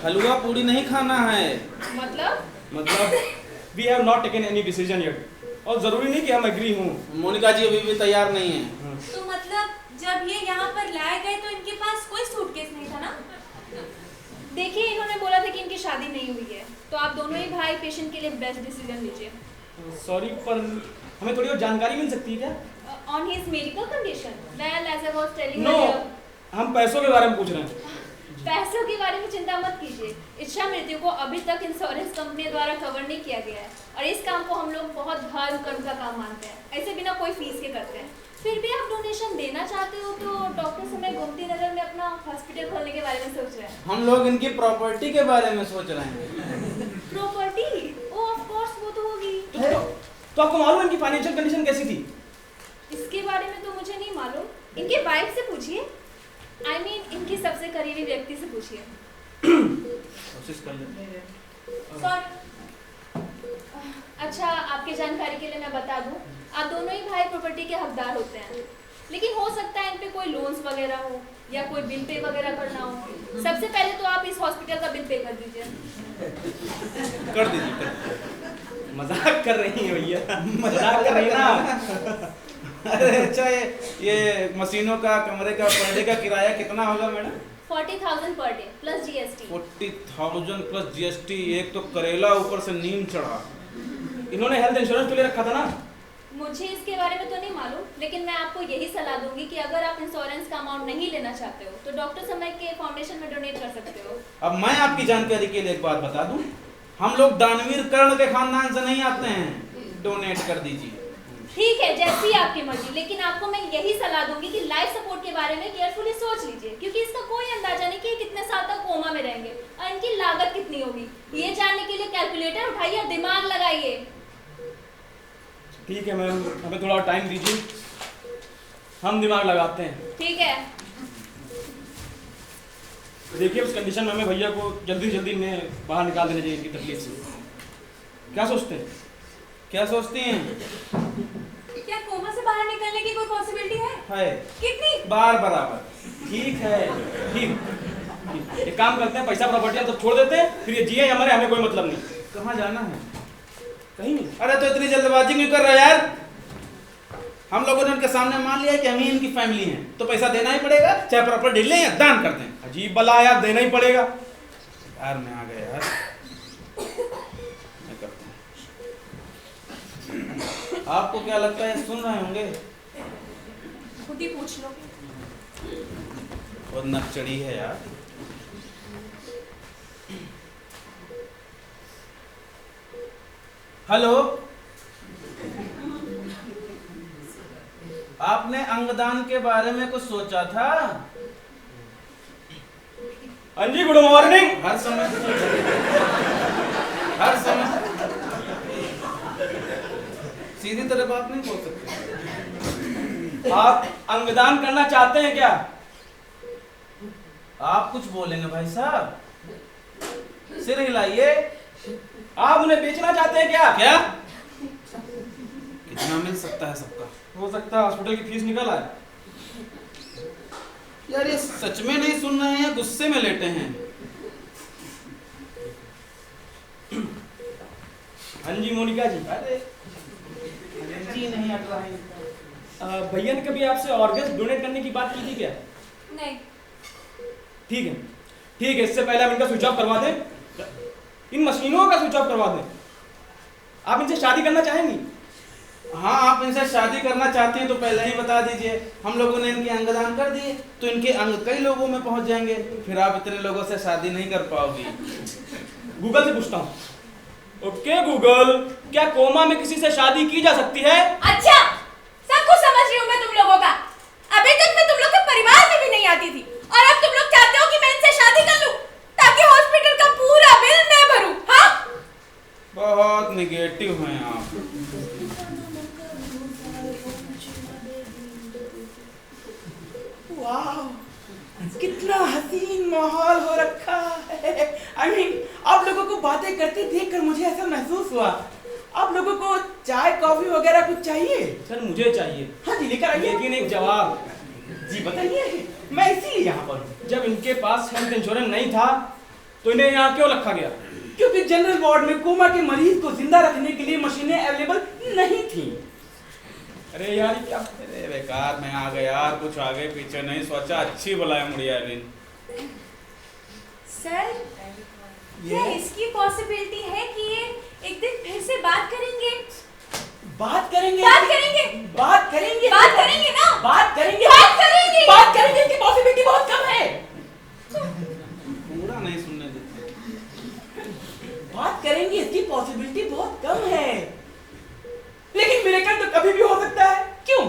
हलवा पूरी नहीं खाना है। मतलब we have not taken any decision yet, और जरूरी नहीं कि हम एग्री हों। मोनिका जी अभी भी तैयार नहीं है। तो मतलब जब ये यहाँ पर लाए गए तो इनके पास कोई सूटकेस नहीं था ना? देखिए, इन्होंने बोला था कि इनकी शादी नहीं हुई है, तो आप दोनों ही भाई पेशेंट के लिए बेस्ट डिसीजन लीजिए। सॉरी, पर हमें थोड़ी और जानकारी मिल सकती है क्या? On his medical condition, well as I was telling no, हम पैसों के बारे में पूछ रहे हैं। पैसों के बारे में चिंता मत कीजिए। इच्छा मृत्यु को अभी तक इंश्योरेंस कंपनी द्वारा कवर नहीं किया गया है, और इस काम को हम लोग बहुत धर्म कर्म का काम मानते हैं, ऐसे बिना कोई फीस के करते हैं। फिर भी आप डोनेशन देना चाहते हो तो डॉक्टर समय गोमती नगर में अपना हॉस्पिटल खोलने के बारे में सोच रहे हैं। हम लोग इनकी प्रॉपर्टी के बारे में सोच रहे हैं। प्रॉपर्टी? ओ ऑफ कोर्स, वो तो होगी। तो आपको मालूम है इनकी फाइनेंशियल कंडीशन कैसी थी? इसके बारे में तो मुझे नहीं मालूम। इनके वाइफ से पूछिए, आई मीन इनकी सबसे करीबी व्यक्ति से पूछिए। कोशिश कर लेते। सॉरी। अच्छा, आपकी जानकारी के लिए मैं बता दूं, आप दोनों ही भाई प्रॉपर्टी के हकदार होते हैं, लेकिन हो सकता है इन पे कोई लोन्स वगैरह हो या कोई बिल पे वगैरह करना हो। सबसे पहले तो आप इस हॉस्पिटल का बिल पे कर दीजिए। कर दीजिए। मजाक कर रही है भैया, मजाक कर रही है ना। अरे अच्छा, ये मशीनों का, कमरे का, पर डे का किराया कितना होगा madam? 40,000 per debt plus GST. 40,000 plus GST. एक तो करेला ऊपर से नीम चढ़ा। इन्होंने हेल्थ इंश्योरेंस के लिए रखा था ना? मुझे इसके बारे में तो नहीं मालूम, लेकिन मैं आपको यही सलाह दूंगी कि अगर आप इंश्योरेंस का अमाउंट नहीं लेना चाहते हो तो डॉक्टर समय के फाउंडेशन में डोनेट कर सकते हो। अब मैं आपकी जानकारी के लिए एक बात बता दूं, हम लोग दानवीर कर्ण के खानदान से नहीं आते हैं। डोनेट कर दीजिए। ठीक है, जैसी आपकी मर्जी, लेकिन आपको मैं यही सलाह दूंगी कि लाइफ सपोर्ट के बारे में केयरफुली सोच लीजिए, क्योंकि इसका कोई अंदाजा नहीं कि कितने साल तक कोमा में रहेंगे और इनकी लागत कितनी होगी। ये जानने के लिए कैलकुलेटर उठाइए और दिमाग लगाइए। ठीक है मैम, हमें थोड़ा टाइम दीजिए, हम दिमाग लगाते हैं। ठीक है। देखिए, उस कंडीशन में हमें भैया को जल्दी जल्दी में बाहर निकाल देना चाहिए इनकी तकलीफ से। क्या सोचते हैं? क्या सोचती हैं? क्या कोमा से बाहर निकलने की कोई पॉसिबिलिटी है? कितनी? बार बराबर। ठीक है, ठीक। एक काम करते हैं, पैसा प्रॉपर्टी तो छोड़ देते हैं, फिर ये जिए हमारे, हमें कोई मतलब नहीं। कहाँ जाना है? कहीं नहीं। अरे तो इतनी जल्दबाजी क्यों कर रहा है यार? हम लोगों ने उनके सामने मान लिया कि हम ही इनकी फैमिली हैं, तो पैसा देना ही पड़ेगा, चाहे प्रॉपर्टी लें या दान कर दें। अजीब बला यार, देना ही पड़ेगा यार। मैं आ गया यार, मैं करता हूँ। आपको क्या लगता है, सुन रहे होंगे? खुद ही पूछ लो। और नक चढ़ी है यार। हेलो, आपने अंगदान के बारे में कुछ सोचा था? हाँ जी, गुड मॉर्निंग। हर समय सीधी तरह बात नहीं बोल सकते। आप अंगदान करना चाहते हैं क्या? आप कुछ बोलेंगे भाई साहब? सिर हिलाइए। आप उन्हें बेचना चाहते हैं क्या? क्या? कितना मिल सकता है सबका? हो सकता है हॉस्पिटल की फीस निकल आए। यार ये सच में नहीं सुन रहे हैं, गुस्से में लेटे हैं। हाँ जी मोनिका जी। अरे जी नहीं हट रहा है। भैया ने कभी आपसे ऑर्गन्स डोनेट करने की बात की थी क्या? नहीं। ठीक है, ठीक है, इससे पहले आप इनका स्विच ऑफ करवा दें, इन मशीनों का स्विच ऑफ करवा दें। आप इनसे शादी करना चाहेंगी? हाँ, आप इनसे शादी करना चाहते हैं तो पहले ही बता दीजिए। हम लोगों ने इनके अंगदान कर दिए तो इनके अंग कई लोगों में पहुंच जाएंगे, फिर आप इतने लोगों से शादी नहीं कर पाओगी। गूगल से पूछता हूँ। ओके गूगल, क्या कोमा में किसी से शादी की जा सकती है? अच्छा, सब कुछ समझ रही हूँ मैं तुम लोगों का। अभी तक मैं तुम लोग के परिवार में भी नहीं आती थी, और अब तुम लोग चाहते हो कि मैं इनसे शादी कर लूं ताकि हॉस्पिटल का पूरा बिल मैं भरूं। हाँ, बहुत निगेटिव हैं आप। वाह, करते देखकर मुझे ऐसा महसूस हुआ। आप लोगों को चाय कॉफी वगैरह कुछ चाहिए? सर मुझे चाहिए। हाँ जी लेकर आइए। लेकिन एक जवाब। जी बताइए, मैं इसीलिए यहाँ पर हूँ। जब इनके पास हेल्थ इंश्योरेंस नहीं था तो इन्हें यहाँ क्यों रखा गया? क्योंकि जनरल वार्ड में कोमा के मरीज को जिंदा रखने के लिए मशीनें अवेलेबल नहीं थी। अरे यार क्या अरे बेकार मैं आ गया यार, कुछ आगे पीछे नहीं सोचा, अच्छी बुलाया मुड़िया दिन। सर क्या इसकी पॉसिबिलिटी है कि ये एक दिन फिर से बात करेंगे? बात करेंगे बात करेंगे बात करेंगे बात करेंगे ना? बात करेंगे बात करेंगे बात करेंगे इसकी पॉसिबिलिटी बहुत कम है। पूरा नहीं सुनने देते। बात करेंगे इसकी पॉसिबिलिटी बहुत कम है, लेकिन मिरेकल तो कभी भी हो सकता है। क्यों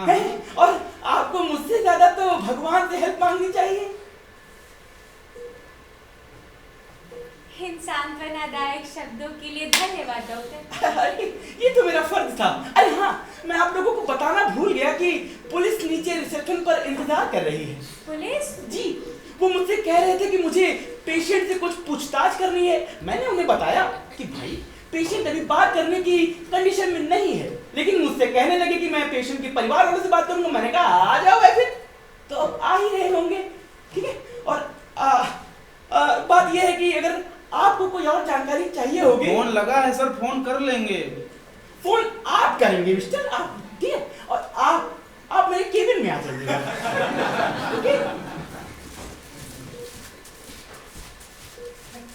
है? और आपको मुझसे ज्यादा तो भगवान से हेल्प मांगनी चाहिए। इन सांत्वनादायक शब्दों के लिए धन्यवाद डॉक्टर। अरे ये तो मेरा फर्ज था। अरे हाँ, मैं आप लोगों को बताना भूल गया कि पुलिस नीचे रिसेप्शन पर इंतजार कर रही है। पुलिस? जी, वो मुझसे कह रहे थे कि मुझे पेशेंट से कुछ पूछताछ करनी है। मैंने उन्हें बताया कि भाई पेशेंट अभी बात करने की कंडीशन में नहीं है, लेकिन मुझसे कहने लगे कि मैं पेशेंट के परिवार वालों से बात करूंगा। मैंने कहा आ जाओ फिर, तो अब आ ही रहे होंगे। ठीक है, और बात यह है कि अगर आपको कोई और जानकारी चाहिए होगी। फोन लगा है सर, फोन कर लेंगे। फोन आप करेंगे मिस्टर, आप ठीक है, और आप मेरे केबिन में आ जाइएगा। ओके?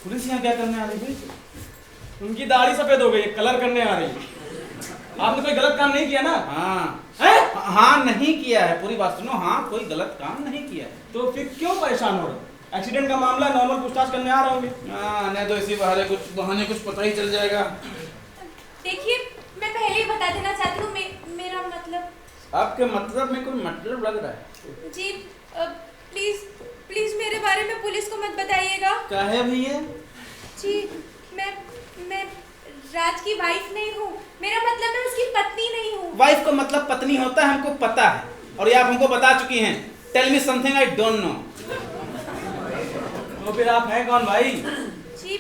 पुलिस यहाँ क्या करने आ रही थी? उनकी दाढ़ी सफेद हो गई, कलर करने आ रही है। आपने कोई गलत काम नहीं किया ना? हाँ नहीं किया है, पूरी बात सुनो। हाँ कोई गलत काम नहीं किया है। तो फिर क्यों परेशान हो रहे? एक्सीडेंट का मामला, नॉर्मल पूछताछ करने आ रहे होंगे। नहीं तो इसी बहाने कुछ पता ही चल जाएगा। देखिए मैं पहले ही बता देना चाहती हूँ, मेरा मतलब। आपके मतलब में कोई मतलब लग रहा है? जी प्लीज प्लीज मेरे बारे में पुलिस को मत बताइएगा। क्या है भैया? जी मैं राज की वाइफ नहीं हूँ, मेरा मतलब मैं उसकी पत्नी नहीं हूँ। वाइफ का मतलब पत्नी होता है, हमको पता है, और ये आप हमको बता चुकी हैं। Tell me something I don't know. तो फिर आप हैं कौन भाई? जी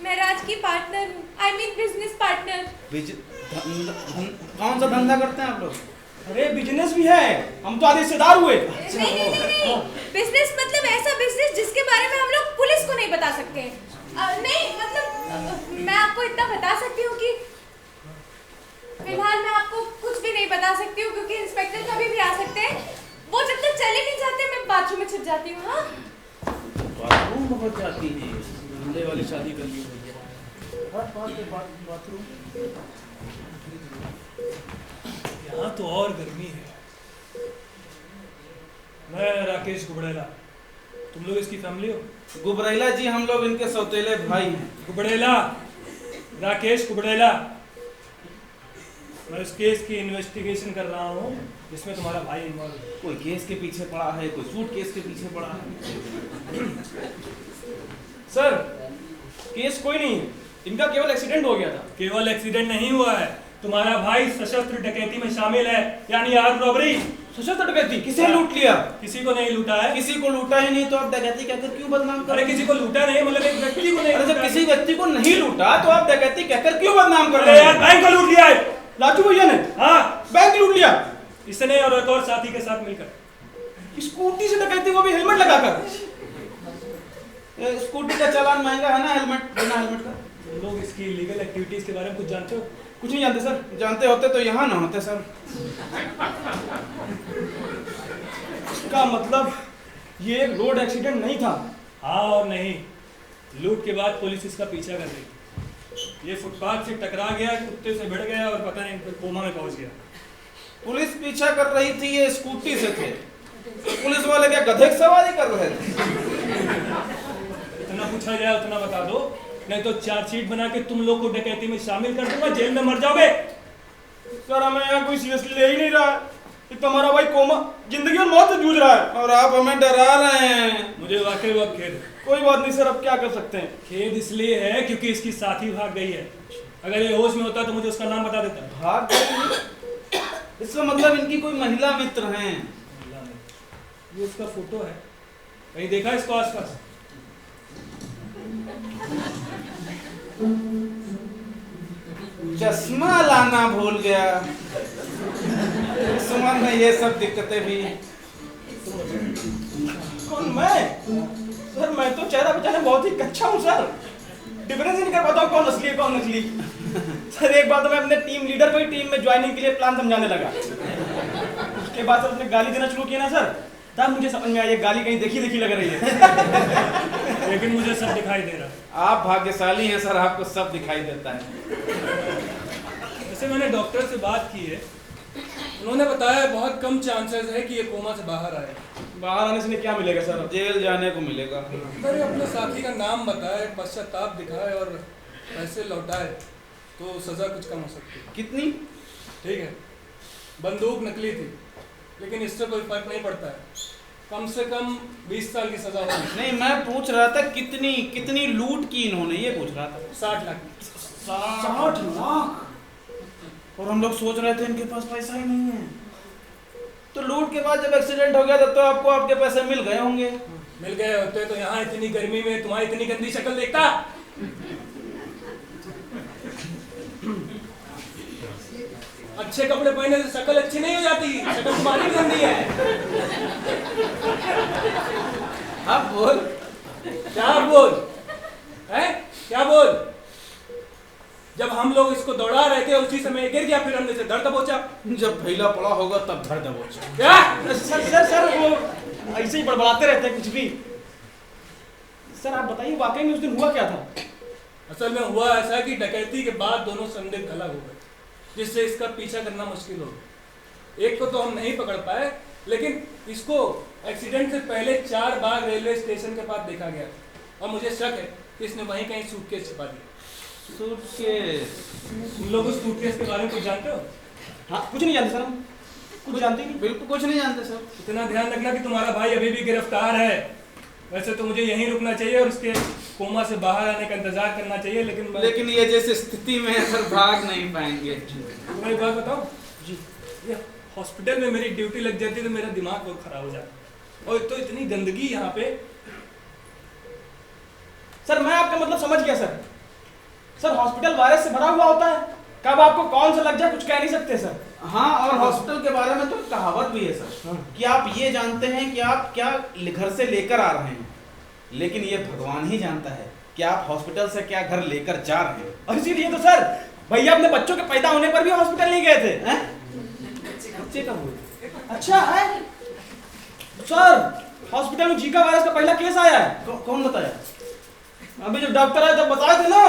मैं राज की पार्टनर हूँ, आई मीन बिजनेस पार्टनर। कौन सा धंधा करते हैं आप लोग? अरे बिजनेस भी है, हम तो आधे रिश्तेदार हुए। नहीं बिजनेस मतलब ऐसा बिजनेस जिसके बारे में हम लोग पुलिस को नहीं बता सकते। नहीं मतलब मैं आपको इतना बता सकती हूँ कि फिलहाल मैं आपको कुछ भी नहीं बता सकती हूँ, क्योंकि इंस्पेक्टर कभी भी आ सकते हैं। वो जब तक चले नहीं जाते मैं बाथरूम में छिप जाती हूँ। हाँ बाथरूम पहुंच जाती है। गंदे वाली शादी कर ली भैया। बाथरूम यहाँ तो और गर्मी है। मैं राकेश गुबड़ेला, तुम लोग इसकी फैमिली हो? गुबरेला जी हम लोग इनके सौतेले भाई हैं। गुबड़ेला, राकेश गुबड़ेला। मैं उस केस की इन्वेस्टिगेशन कर रहा हूँ जिसमें तुम्हारा भाई इन्वॉल्व है। कोई केस के पीछे पड़ा है, कोई सूट केस के पीछे पड़ा है। सर केस कोई नहीं है, इनका केवल एक्सीडेंट हो गया था। केवल एक्सीडेंट नहीं हुआ है, तुम्हारा भाई सशस्त्र डकैती में शामिल है, यानी आर्म रॉबरी। सशस्त्र डकैती? किसे लूट लिया? किसी को नहीं लूटा है। किसी को लूटा ही नहीं तो आप डकैती कहकर क्यों बदनाम कर अरे रहे हैं? किसी को लूटा नहीं, मतलब एक व्यक्ति को नहीं। अरे जब किसी व्यक्ति को नहीं लूटा तो आप डकैती कहकर क्यों बदनाम कर अरे रहे यार हैं? बैंक को लूट लिया है। राजू भैया ने? हाँ बैंक लूट लिया? इसने और एक और साथी के साथ मिलकर। स्कूटी से डकैती, वो भी हेलमेट लगाकर। स्कूटी का चालान महंगा है ना हेलमेट, बिना हेलमेट का। तुम लोग इसकी लीगल एक्टिविटीज के बारे में कुछ जानते हो? कुछ नहीं जानते सर। जानते होते तो यहाँ ना होते सर। इसका मतलब ये एक रोड एक्सीडेंट नहीं था। हाँ और नहीं, लूट के बाद पुलिस इसका पीछा कर रही। ये फुटपाथ से टकरा गया, कुत्ते से भिड़ गया और पता नहीं कोमा में पहुंच गया। पुलिस पीछा कर रही थी, ये स्कूटी से थे। पुलिस वाले क्या गधे की सवारी कर रहे थे? इतना पूछा जाए उतना बता दो, नहीं तो चार्जशीट बना के तुम लोग को डकैती में शामिल कर दूंगा, जेल में मर जाओगे। सर हमें यहाँ कोई सीरियसली ले ही नहीं रहा है। एक तो हमारा भाई कोमा जिंदगी और मौत से जूझ रहा है और आप हमें डरा रहे हैं। मुझे वाकई बहुत खेद है। कोई बात नहीं सर, अब क्या कर सकते हैं। खेद इसलिए है क्योंकि इसकी साथी भाग गई है। अगर ये होश में होता तो मुझे उसका नाम बता देता। भाग गई? इसका मतलब इनकी कोई महिला मित्र हैं। ये उसका फोटो है, कहीं देखा इसको आसपास? चश्मा लाना भूल गया। सुमन में ये सब दिक्कतें भी। कौन मैं? सर मैं तो चेहरा पहचाने बहुत ही कच्चा हूँ सर। डिफरेंस ही नहीं कर पाता हूँ कौन असली है कौन नकली। सर एक बार तो मैं अपने टीम लीडर को ही टीम में ज्वाइनिंग के लिए प्लान समझाने लगा। उसके बाद सर उसने गाली देना शुरू किया ना सर, तब मुझे समझ में आया ये गाली कहीं देखी देखी लग रही है। लेकिन मुझे सब दिखाई दे रहा है। आप भाग्यशाली हैं सर, आपको सब दिखाई देता है। वैसे मैंने डॉक्टर से बात की है, उन्होंने बताया बहुत कम चांसेस है कि ये कोमा से बाहर आए। बाहर आने से क्या मिलेगा सर? जेल जाने को मिलेगा। अगर ये अपने साथी का नाम बताए, पश्चाताप दिखाए और पैसे लौटाए तो सजा कुछ कम हो सकती है। कितनी? ठीक है, बंदूक नकली थी लेकिन इससे कोई फर्क नहीं पड़ता है। कम से कम 20 साल की सजा होगी। नहीं, मैं पूछ रहा था कितनी लूट की इन्होंने, ये पूछ रहा था। 60 लाख। 60 लाख? और हम लोग सोच रहे थे इनके पास पैसा ही नहीं है। तो लूट के बाद जब एक्सीडेंट हो गया तब तो आपको आपके पैसे मिल गए होंगे। मिल गए होते तो यहाँ इतनी गर्मी में तुम्हारी इतनी गंदी शक्ल देखता। अच्छे कपड़े पहनने से शक्ल अच्छी नहीं हो जाती, शक्ल तुम्हारी गंदी है। अब बोल। क्या बोल? है क्या बोल? जब हम लोग इसको दौड़ा रहे थे उसी समय गिर गया, फिर हमने से धड़ दबोचा। जब फैला पड़ा होगा तब धड़ दबोचा। क्या? सर वो ऐसे ही बड़बड़ाते रहते हैं कुछ भी। सर आप बताइए वाकई में उस दिन हुआ क्या था? असल में हुआ ऐसा कि डकैती के बाद दोनों संदिग्ध अलग हो गए, जिससे इसका पीछा करना मुश्किल हो गया। एक को तो हम नहीं पकड़ पाए, लेकिन इसको एक्सीडेंट से पहले 4 बार रेलवे स्टेशन के पास देखा गया और मुझे शक है कि इसने वहीं कहीं सूटकेस छिपा दिया। सूटकेस? तुम लोग उस सूटकेस के बारे में कुछ जानते हो? हाँ, कुछ नहीं जानते सर, हम कुछ जानते नहीं। बिल्कुल कुछ नहीं जानते सर। इतना ध्यान रखना कि तुम्हारा भाई अभी भी गिरफ्तार है। वैसे तो मुझे यहीं रुकना चाहिए और उसके कोमा से बाहर आने का इंतजार करना चाहिए, लेकिन ये जैसे स्थिति में है सर, भाग नहीं पाएंगे। तुम्हें एक बात बताओ जी, ये हॉस्पिटल में मेरी ड्यूटी लग जाती तो मेरा दिमाग बहुत खराब हो जाता। और तो इतनी गंदगी यहाँ पे। सर मैं आपका मतलब समझ गया सर। सर हॉस्पिटल वायरस से भरा हुआ होता है, कब आपको कौन सा लग जाए कुछ कह नहीं सकते सर। हाँ, और हॉस्पिटल के बारे में तो कहावत भी है सर कि आप ये जानते हैं कि आप क्या घर से लेकर आ रहे हैं, लेकिन ये भगवान ही जानता है कि आप हॉस्पिटल से क्या घर लेकर जा रहे हैं। और इसीलिए तो सर भैया अपने बच्चों के पैदा होने पर भी हॉस्पिटल नहीं गए थे। हैं? बच्चे कब हुए? अच्छा है सर, हॉस्पिटल में जीका वायरस का पहला केस आया है। कौन बताया? अभी जब डॉक्टर आए तब बताए थे ना।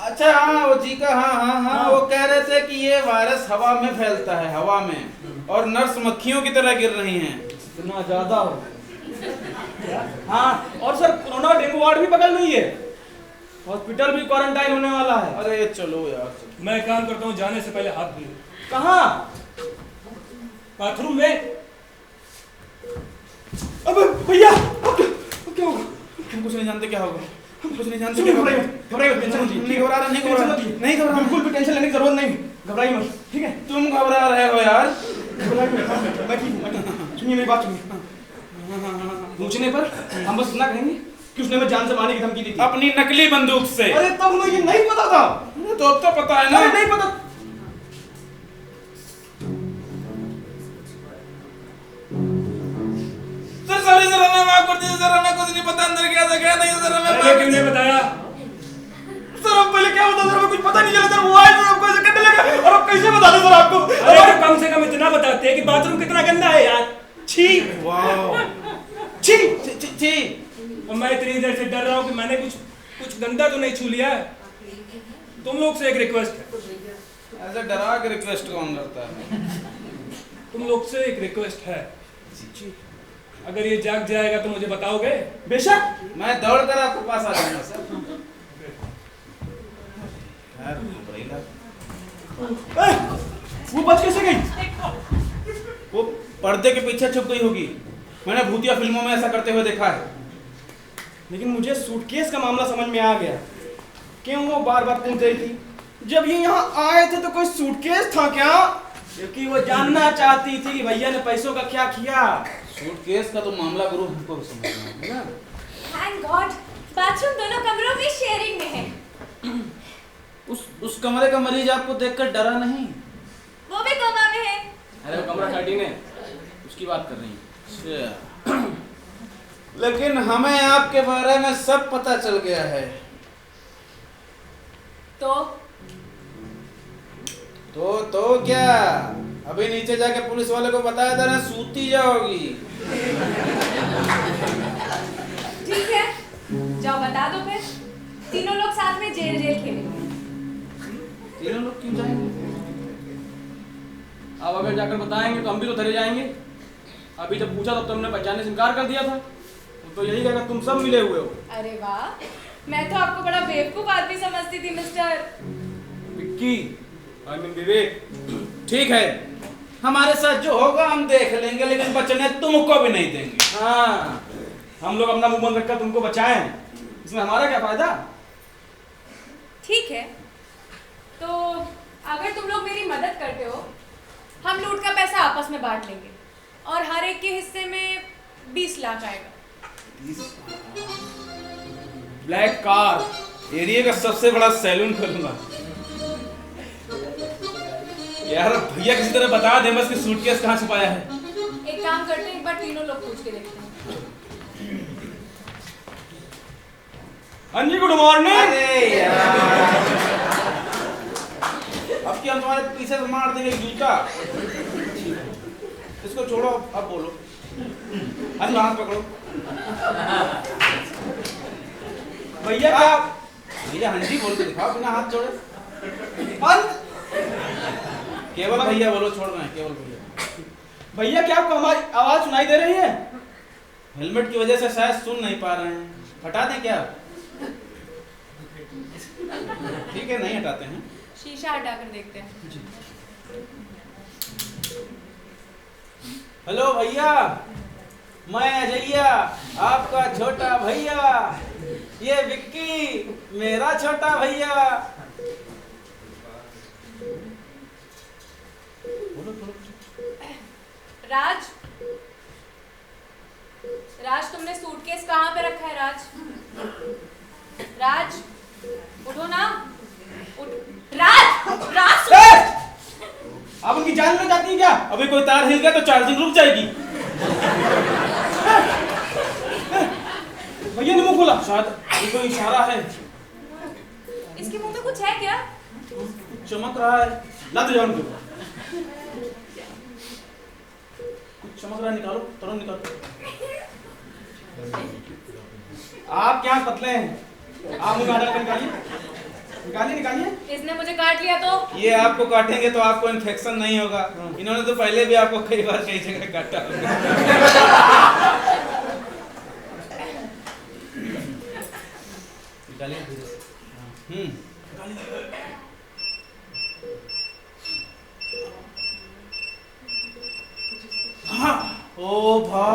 अच्छा हाँ, वो जीका, हाँ, वो कह रहे थे कि ये वायरस हवा में फैलता है, हवा में, और नर्स मक्खियों की तरह गिर रही हैं। इतना ज्यादा हो। हाँ, और सर कोरोना डेंगू वार्ड भी बगल में ही है, हॉस्पिटल भी क्वारंटाइन होने वाला है। अरे चलो यार, मैं काम करता हूँ, जाने से पहले हाथ धो। कहाँ? बाथरूम में। अबे भैया क्या होगा? हम कुछ नहीं जानते क्या होगा, हम कुछ नहीं जानते सुनिए, क्या होगा। घबराइए, टेंशन मत लीजिए। नहीं घबरा रहा, नहीं घबरा रहा, नहीं घबरा रहा। बिल्कुल भी टेंशन लेने की जरूरत नहीं, घबराइए मत, ठीक है? तुम घबरा रहे हो यार। घबराइए मत, मैं ठीक हूँ। सुनिए मेरी बात सुनिए। पूछने पर हम बस इतना कहेंगे कि उसने हमें जान से मारने की धमकी दी थी अपनी नकली बंदूक से। अरे तब हमें ये नहीं पता था। तो अब तो पता है ना। अरे नहीं पता। सॉरी सर, हमें माफ कर दीजिए सर, हमें कुछ नहीं पता, अंदर क्या था क्या नहीं सर, हमें अरे क्यों नहीं बताया? सर अब पहले क्या होता सर, हमें कुछ पता नहीं चला सर, वो आए तो हमको ऐसे करने लगा और अब कैसे बता दें सर आपको? अरे तो कम से कम इतना बताते हैं कि बाथरूम कितना गंदा है यार। छी, वाओ, छी, छी। और मैं इतनी देर से डर रहा हूँ कि मैंने कुछ गंदा तो नहीं छू लिया है। तुम लोग से एक रिक्वेस्ट है। ऐसे डरा के रिक्वेस्ट कौन करता है? तुम लोग से एक रिक्वेस्ट है, अगर ये जाग जाएगा तो मुझे बताओगे? बेशक, मैं दौड़ कर आपके पास आ जाऊंगा सर। वो बच कैसे गई? वो पर्दे के पीछे छुप गई होगी, मैंने भूतिया फिल्मों में ऐसा करते हुए देखा है। लेकिन मुझे सूटकेस का मामला समझ में आ गया, क्यों वो बार बार पूछ रही थी जब ये यहाँ आए थे तो कोई सूटकेस था क्या? क्योंकि वो जानना चाहती थी कि भैया ने पैसों का क्या किया। सूटकेस का तो मामला गुरु हमको भी समझना है ना। थैंक गॉड, बाथरूम दोनों कमरों में शेयरिंग में है। कमरे का मरीज आपको देखकर डरा नहीं? वो भी कोमा में है। अरे वो कमरा 13 है, उसकी बात कर रही है। अच्छा, लेकिन हमें आपके बारे में सब पता चल गया है। तो क्या? अभी नीचे जाके पुलिस वाले को बताया था ना, सूती जाओगी। ठीक है, जाओ बता दो फिर। तीनों लोग साथ में जेल खेलेंगे। तीनों लोग क्यों जाएंगे? अब अगर जाकर बताएंगे तो हम भी तो धरे जाएंगे। अभी जब पूछा तो तुमने पहचानने से इनकार कर दिया था। तो यही कहेगा तुम सब मिले हुए हो। अरे वाह, मैं तो आपको बड़ा बेवकूफ आदमी समझती थी मिस्टर विक्की, आई मीन विवेक। ठीक है, हमारे साथ जो होगा हम देख लेंगे, लेकिन बचने तुमको भी नहीं देंगे। हाँ, हम लोग अपना मुंह बंद रखकर तुमको बचाएं, इसमें हमारा क्या फायदा? ठीक है, तो अगर तुम लोग मेरी मदद करते हो, हम लूट का पैसा आपस में बांट लेंगे और हर एक के हिस्से में 20 लाख आएगा। ब्लैक कार, एरिया का सबसे बड़ा सैलून खोलूंगा। यार भैया किसी तरह बता दे बस कि सूटकेस कहाँ छुपाया है। एक काम करते हैं, एक बार तीनों लोग पूछ के देखते हैं। हाँ जी, गुड मॉर्निंग। अरे यार, अब क्या हम तुम्हारे पीछे से मार देंगे जूता। इसको छोड़ो, अब बोलो। अरे हाथ पकड़ो। भैया क्या? भैया हंडी बोल के दिखाओ बिना हाथ जोड़े। केवल भैया बोलो, छोड़ रहे हैं केवल भैया। भैया क्या आपको हमारी आवाज सुनाई दे रही है? हेलमेट की वजह से शायद सुन नहीं पा रहे हैं। हटा दें क्या? ठीक है, नहीं हटाते हैं। शीशा हटाकर देखते हैं। हेलो भैया, मैं अजैया, आपका छोटा भैया। ये विक्की, मेरा छोटा भैया। राज, राज तुमने सूटकेस कहाँ पे रखा है? राज, उठो ना, उठ। राज, आप उनकी जान में जाती है क्या? अभी कोई तार हिल गया तो चार्जिंग रुक जाएगी। भैया ने मुंह खोला, शायद ये कोई इशारा है। इसके मुंह में कुछ है क्या? चमक रहा है। ला तो जाओ उनको। कुछ चमक रहा है, निकालो, तुरंत निकालो। आप क्या पतले हैं? आप मुंह डाल कर निकालिए, निकालिए निकालिए। इसने मुझे काट लिया तो? ये आपको काटेंगे तो आपको इन्फेक्शन नहीं होगा। इन्होंने तो पहले भी आपको कई बार कई जगह काटा। निकालिए। हाँ, ओ भा,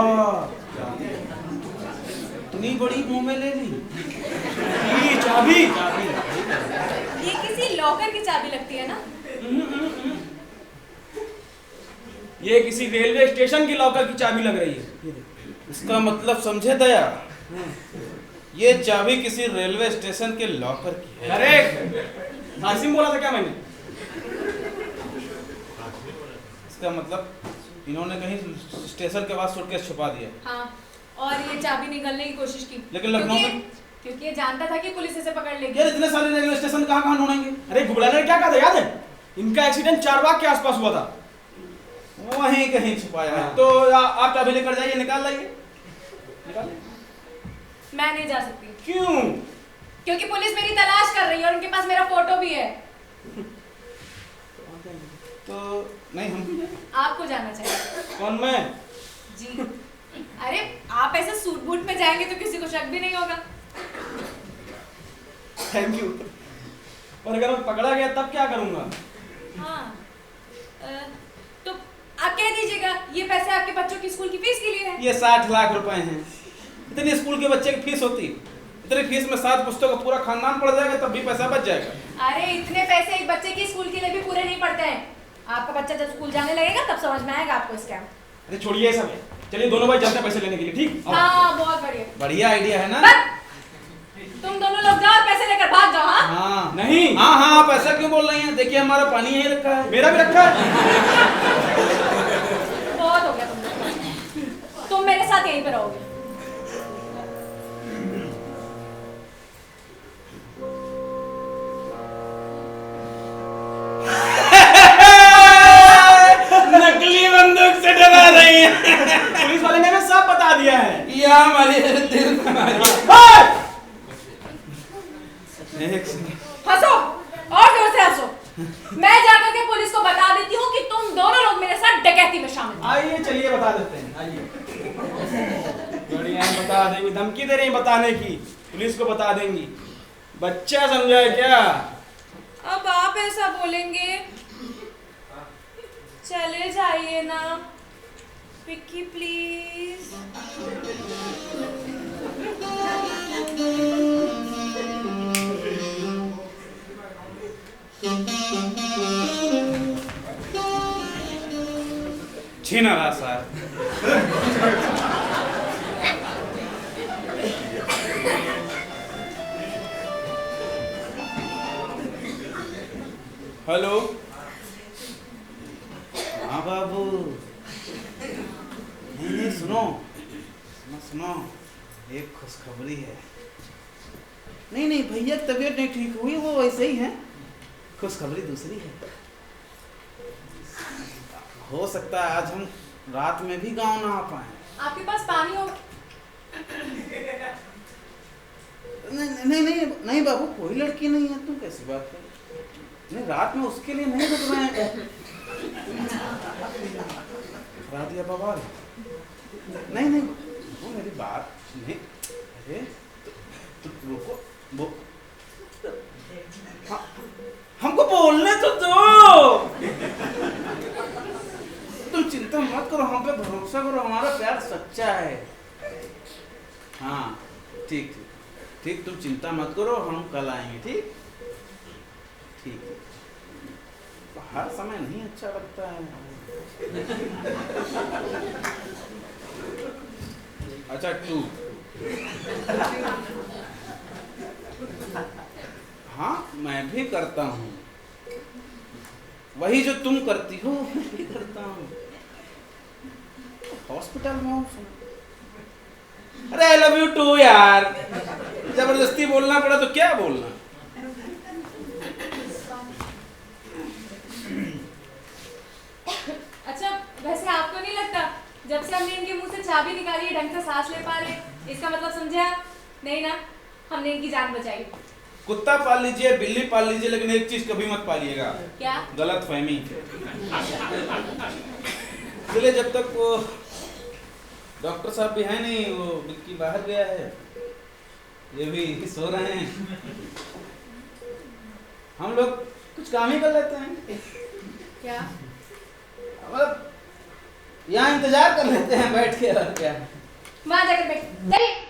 इतनी बड़ी मुंह में ले ली। ये चाबी, ये किसी लॉकर की चाबी लगती है ना? ये किसी रेलवे स्टेशन की लॉकर की चाबी लग रही है। इसका मतलब समझे दया, ये चाबी किसी रेलवे स्टेशन के लॉकर की है। अरे हासिम बोला था क्या मैंने? इसका मतलब इन्होंने कहीं स्टेशन के बाद सूटकेस छुपा दिया। हाँ, और ये चाबी निकलने की कोशिश की, लेकिन लखनऊ में क्योंकि ये जानता था कि पुलिस इसे पकड़ लेगी। यार इतने सारे रेलवे स्टेशन कहाँ ढूंढेंगे? अरे घुबला ने क्या कहा था याद है? इनका एक्सीडेंट चारबाग के आसपास हुआ था। वहीं कहीं छुपाया है। तो आप चाबी लेकर जाइए, निकाल लाइए। मैं नहीं जा सकती। क्यों? क्योंकि पुलिस मेरी तलाश कर रही है और उनके पास मेरा फोटो भी है। तो नहीं, हम आपको जाना चाहिए। कौन मैं? जी, अरे आप ऐसे सूट बूट में जाएंगे तो किसी को शक भी नहीं होगा। Thank you. और अगर मैं पकड़ा गया तब क्या करूंगा? हाँ, तो आप कह दीजिएगा ये पैसे आपके बच्चों की स्कूल की फीस के लिए है। ये 60 लाख रुपए हैं। इतनी स्कूल के बच्चे की फीस होती, इतनी फीस में 7 पुस्तकों का पूरा खानदान पढ़ जाएगा, तब भी पैसा बच जाएगा। अरे इतने पैसे एक बच्चे की स्कूल के लिए भी पूरे नहीं पड़ते हैं। आपका बच्चा जब स्कूल जाने लगेगा तब समझ में आएगा आपको स्कैम। अरे छोड़िए सब, चलिए दोनों भाई चलते हैं पैसे लेने के लिए। ठीक? हाँ, बहुत बढ़िया। बढ़िया आइडिया है ना? बस, तुम दोनों लोग जाओ और पैसे लेकर भाग जाओ। हाँ, हाँ नहीं। हाँ हाँ, आप ऐसा क्यों बोल देखिए हमारा पानी यहीं रखा है। मेरा भी रखा है। बहुत हो गया तुम लोग। तुम मेरे साथ यहीं पे रहोगे। नकली बंदूक से डरा रही है। पुलिस वाले ने हमें सब बता दिया है। यह हमारी दिल हंसो और जोर से हंसो। मैं जाकर के पुलिस को बता देती हूँ कि तुम दोनों लोग मेरे साथ डकैती में शामिल थे। आइए चलिए बता देते हैं, आइए। बढ़िया है, बता देंगी, धमकी दे रही हैं बताने की, पुलिस को बता देंगी। बच्चा समझा है क्या? अब आप ऐसा बोलेंगे, चले जाइए ना विक्की प्लीज। छीना रहा सर। हेलो, हाँ बाबू। नहीं सुनो, सुनो, एक खुशखबरी है। नहीं भैया तबीयत नहीं ठीक हुई, वो वैसे ही है। खुशखबरी दूसरी है। हो सकता है आज हम रात में भी गांव ना आ पाए। आपके पास पानी हो? नहीं बाबू, कोई लड़की नहीं है। तुम कैसी बात कर? नहीं, रात में उसके लिए नहीं रुक रहे हैं। करा दिया बवाल। नहीं वो मेरी बात नहीं। अरे तो रुको, वो हमको बोलने तो दो। तुम चिंता मत करो, हम पे भरोसा करो, हमारा प्यार सच्चा है। हाँ ठीक, तुम चिंता मत करो, हम कल आएंगे। ठीक। हर समय नहीं अच्छा लगता है। अच्छा तू, हाँ मैं भी करता हूँ, वही जो तुम करती हो मैं भी करता हूँ। हॉस्पिटल में हूँ। अरे आई लव यू टू यार। जबरदस्ती बोलना पड़ा तो क्या बोलना। अच्छा वैसे आपको नहीं लगता जब से हमने इनके मुंह से चाबी निकाली है ढंग से सांस ले पा रहे? इसका मतलब समझे आप? नहीं ना, हमने इनकी जान बचाई। कुत्ता पाल लीजिए, बिल्ली पाल लीजिए, लेकिन एक चीज कभी मत पालिएगा। क्या? गलत फहमी। इसलिए जब तक वो डॉक्टर साहब भी है नहीं, वो विक्की बाहर गया है, ये भी सो रहे हैं, हम लोग कुछ काम ही कर लेते हैं। क्या? मतलब यहाँ इंतजार कर लेते हैं बैठ के। और क्या, वहां जाकर बैठ।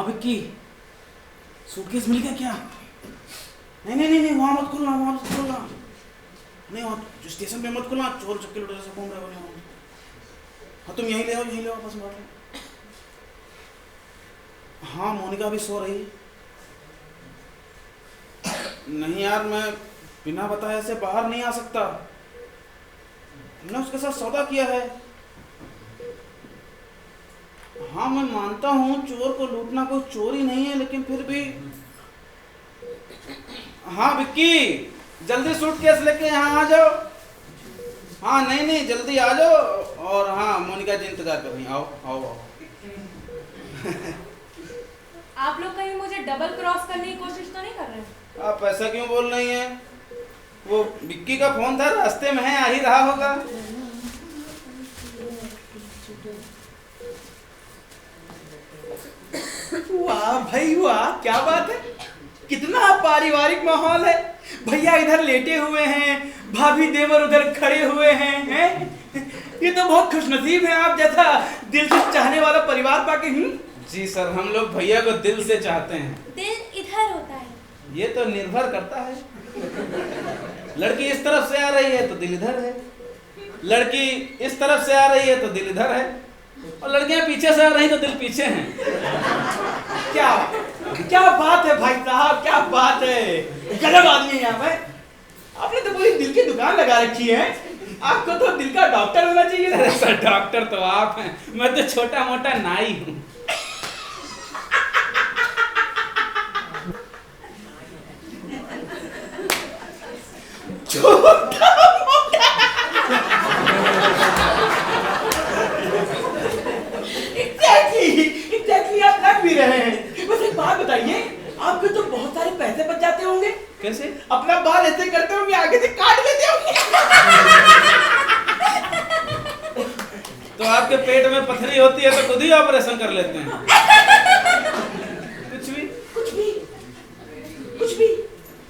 विक्की, सूटकेस मिल गया क्या? नहीं वहां मत खुलना, नहीं वहां स्टेशन पे मत खुलना, चोर चक्के लुटेरे से घूम रहे हो। हाँ तुम यहीं ले आओ, यहीं ले आओ, आपस में बात लो। हाँ मोनिका भी सो रही है। नहीं यार, मैं बिना बताए से बाहर नहीं आ सकता। हमने उसके साथ सौदा किया है। हाँ मैं मानता हूँ चोर को लूटना कोई चोरी नहीं है, लेकिन फिर भी। हाँ विक्की, जल्दी सूटकेस लेके यहाँ आ जाओ। हाँ नहीं जल्दी आ जाओ। और हाँ मोनिका जी इंतजार कर रही, आओ आओ आओ। आप लोग कहीं मुझे डबल क्रॉस करने की कोशिश तो नहीं कर रहे हैं? आप ऐसा क्यों बोल रही हैं? वो विक्की का फोन था, रास्ते में है, आ ही रहा होगा। वाह भाई वाह, क्या बात है, कितना पारिवारिक माहौल है। भैया इधर लेटे हुए हैं, भाभी देवर उधर खड़े हुए हैं। ये तो बहुत खुशनसीब है आप जैसा दिल से चाहने वाला परिवार पाके। जी सर, हम लोग भैया को दिल से चाहते हैं। दिल इधर होता है। ये तो निर्भर करता है। लड़की इस तरफ से आ रही है तो दिल इधर है, लड़की इस तरफ से आ रही है तो दिल इधर है, और लड़कियां पीछे से आ रही तो दिल पीछे हैं। क्या क्या बात है भाई साहब, क्या बात है, गजब आदमी है आप। आपने तो पूरी दिल की दुकान लगा रखी है। आपको तो दिल का डॉक्टर होना चाहिए। अरे सर, डॉक्टर तो आप हैं, मैं तो छोटा मोटा नाई हूँ। एग्जैक्टली आप लग भी रहे हैं। बस एक बात बताइए, आपके तो बहुत सारे पैसे बच जाते होंगे। कैसे? अपना बाल ऐसे करते होंगे, आगे से काट लेते होंगे। तो आपके पेट में पथरी होती है तो खुद ही ऑपरेशन कर लेते हैं। कुछ भी।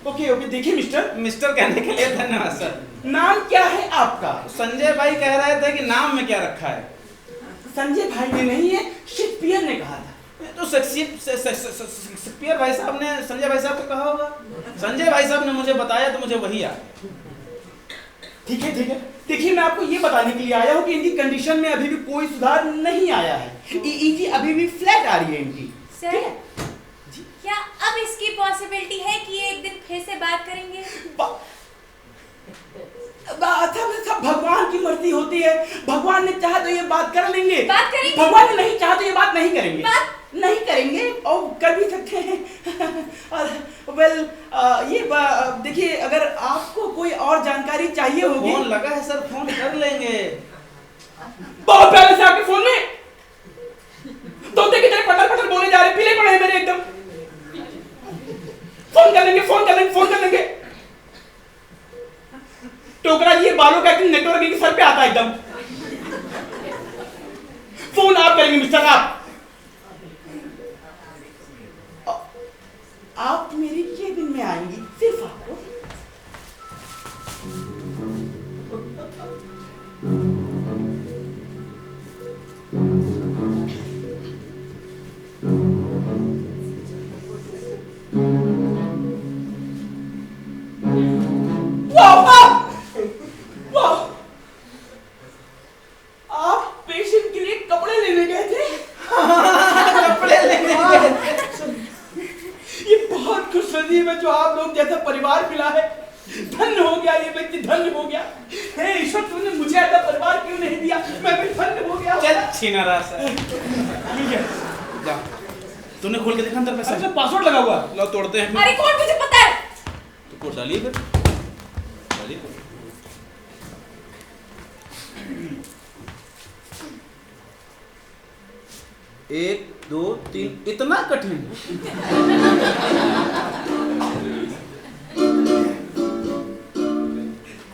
ओके देखिए मिस्टर कहने के लिए धन्यवाद सर। नाम क्या है आपका? संजय भाई कह रहे थे कि नाम में क्या रखा है। संजय भाई ने नहीं है, शेक्सपियर ने कहा था। तो शेक्सपियर भाई साहब ने संजय भाई साहब को कहा होगा। संजय भाई साहब ने मुझे बताया तो मुझे वही आ। ठीक है देखिए, मैं आपको ये बताने के लिए आया हूँ कि इनकी कंडीशन में अभी भी कोई सुधार नहीं आया है। ईईजी अभी भी फ्लैट आ रही है इनकी। सर, क्या अब इसकी पॉसिबिलिटी है कि ये एक दिन फिर से बात करेंगे? सब भगवान की मर्जी होती है। भगवान ने चाहा तो ये बात कर लेंगे, बात करेंगे। भगवान ने नहीं चाहा तो ये बात नहीं करेंगे। नहीं करेंगे और कर भी सकते हैं। और ये देखिए, अगर आपको कोई और जानकारी चाहिए होगी। फोन लगा है सर, फोन कर लेंगे। बहुत पहले से आपके फोन में तोते की तरह पटर बोले जा रहे, पीले पड़े हैं मेरे एकदम। फोन कर लेंगे। टोकरा जी, बालों का नेटवर्क इनके सर पे आता है एकदम। फोन आप करेंगे मिस्टर, आप मेरी केबिन में आएंगी, सिर्फ आपको। आप पेशेंट के लिए कपड़े लेने गए थे? कपड़े लेने गए थे। ये बहुत खुशनसीब है जो आप लोग जैसा परिवार मिला है। धन्य हो गया ये व्यक्ति, धन्य हो गया। हे ईश्वर, तुमने मुझे ऐसा परिवार क्यों नहीं दिया? मैं भी धन्य हो गया। चल छीना रहा सर। जा, तूने खोल के देखा अंदर पैसा? अच्छा, पासवर्ड लगा हुआ। लो तोड़ते हैं। अरे कौन, मुझे पता है। तो कोड डालिए फिर, डालिए। 1 2 3, इतना कठिन?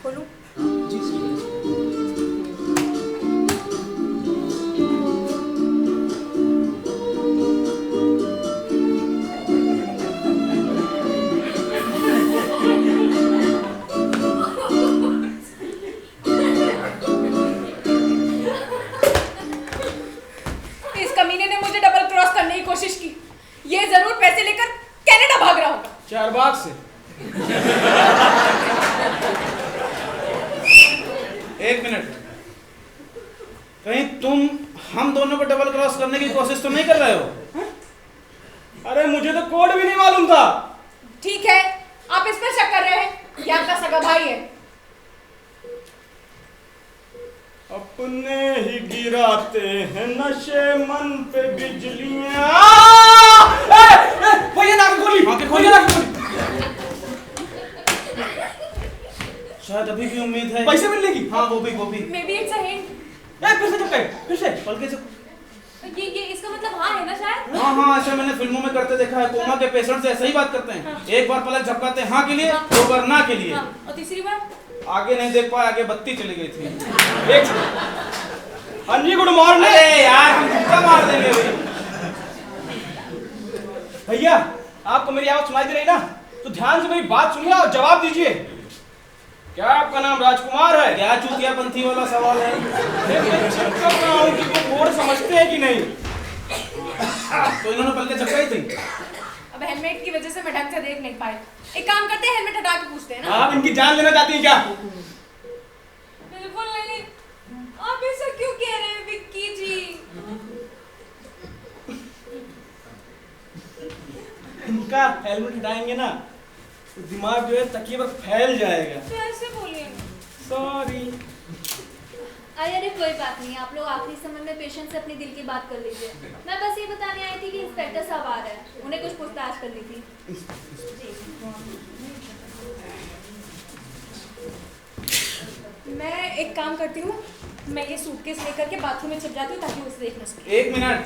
खोलूं? जी इस कमीने ने मुझे डबल क्रॉस करने की कोशिश की। ये जरूर पैसे लेकर कनाडा भाग तुम हम दोनों को डबल क्रॉस करने की कोशिश तो नहीं कर रहे हो? अरे मुझे तो कोड भी नहीं मालूम था। ठीक है, आप इस पर शक कर रहे हैं, ये आपका सगा भाई है। अपने ही गिराते हैं नशे मन पे बिजलियां। भैया नाक खोली, भैया नाक खोली। शायद अभी भी उम्मीद है पैसे मिलने की। हाँ वो भी may be it's a hint. फिर से चुप फिर से बल्कि से ये इसका मतलब हाँ है ना शायद? हाँ ऐसा मैंने फिल्मों में करते देखा है। कोमा के पेशेंट से ऐसा ही बात करते हैं। हाँ। एक बार पलक झपकाते हैं हाँ के लिए, दो बार ना के लिए। हाँ, और तीसरी बार? आगे नहीं देख पाए, आगे बत्ती चली गई थी। हाँ जी गुड मॉर्निंग। अरे यार हम कितना मार देंगे भाई। भैया आपको मेरी आवाज सुनाई दे रही ना, तो ध्यान से मेरी बात सुनिए और जवाब दीजिए। क्या आपका नाम राजकुमार है? क्या चूतियापंथी वाला सवाल है? मैं चेक कर रहा हूं कि वो कोड समझते हैं कि नहीं। तो इन्होंने पलके झपकाई थी। अब हेलमेट की वजह से मैं ढंग से देख नहीं पाई। एक काम करते हैं, हेलमेट हटा के पूछते हैं ना। आप इनकी जान लेना चाहती हैं क्या? बिल्कुल नहीं। आप ऐसा क्यों कह रहे हैं विक्की जी? इनका हेलमेट हटाएंगे ना तो दिमाग जो है तकिए पर फैल जाएगा। तो ऐसे बोलिए। सॉरी। अरे कोई बात नहीं, आप लोग आखिरी समय में पेशेंट से अपने दिल की बात कर लीजिए। मैं बस ये बताने आई थी कि इंस्पेक्टर साहब आ रहे हैं, उन्हें कुछ पूछताछ करनी थी। मैं एक काम करती हूँ, मैं ये सूटकेस लेकर के बाथरूम में छिप जाती हूँ ताकि उसे देख न सके। एक मिनट,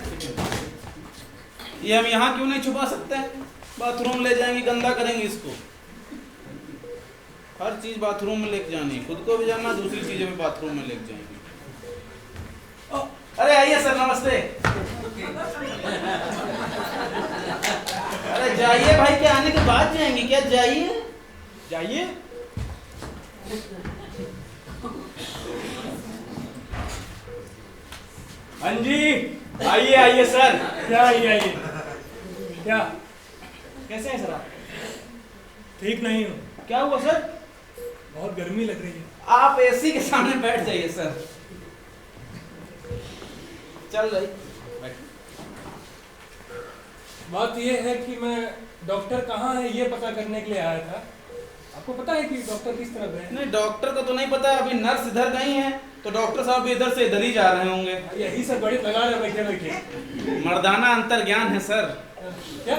ये हम यहाँ क्यों नहीं छुपा सकते? बाथरूम ले जाएंगे, गंदा करेंगे इसको। हर चीज बाथरूम में लेके जानी है, खुद को भी जाना, दूसरी चीजें भी बाथरूम में लेके जाएंगे। अरे आइए सर, नमस्ते। अरे जाइए भाई, क्या आने के बाद जाएंगे क्या? जाइए जाइए। हाँ जी आइए आइए सर। क्या आइए क्या? कैसे हैं सर आप? ठीक नहीं हो? क्या हुआ सर? बहुत गर्मी लग रही है। आप एसी के सामने बैठ जाइए सर। चल रही बात यह है कि मैं डॉक्टर कहाँ है ये पता करने के लिए आया था। आपको पता है कि डॉक्टर किस तरफ है? नहीं, डॉक्टर को तो नहीं पता। अभी नर्स इधर गई हैं तो डॉक्टर साहब भी इधर से इधर ही जा रहे होंगे। यही सब गणित लगा रहे बैठे बैठे। मर्दाना अंतर ज्ञान है सर। क्या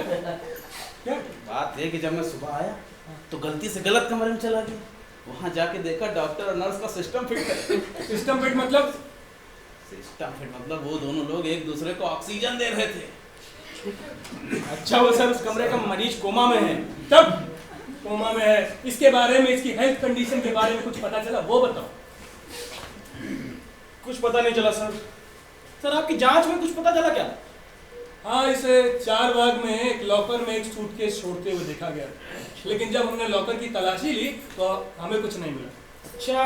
क्या? बात है कि जब मैं सुबह आया तो गलती से गलत कमरे में चला गया। वहां जाके देखा डॉक्टर और नर्स का सिस्टम फिट है। सिस्टम फिट मतलब? सिस्टम फिट मतलब वो दोनों लोग एक दूसरे को ऑक्सीजन दे रहे थे। अच्छा वो सर उस कमरे का मरीज कोमा में है। तब कोमा में है, इसके बारे में, इसकी हेल्थ कंडीशन के बारे में कुछ पता चला? वो बताओ। कुछ पता नहीं चला सर। सर आपकी जांच में कुछ पता चला क्या? हाँ, इसे 4 बाग में एक लॉकर में एक सूटकेस छोड़ते हुए देखा गया, लेकिन जब हमने लॉकर की तलाशी ली तो हमें कुछ नहीं मिला। अच्छा,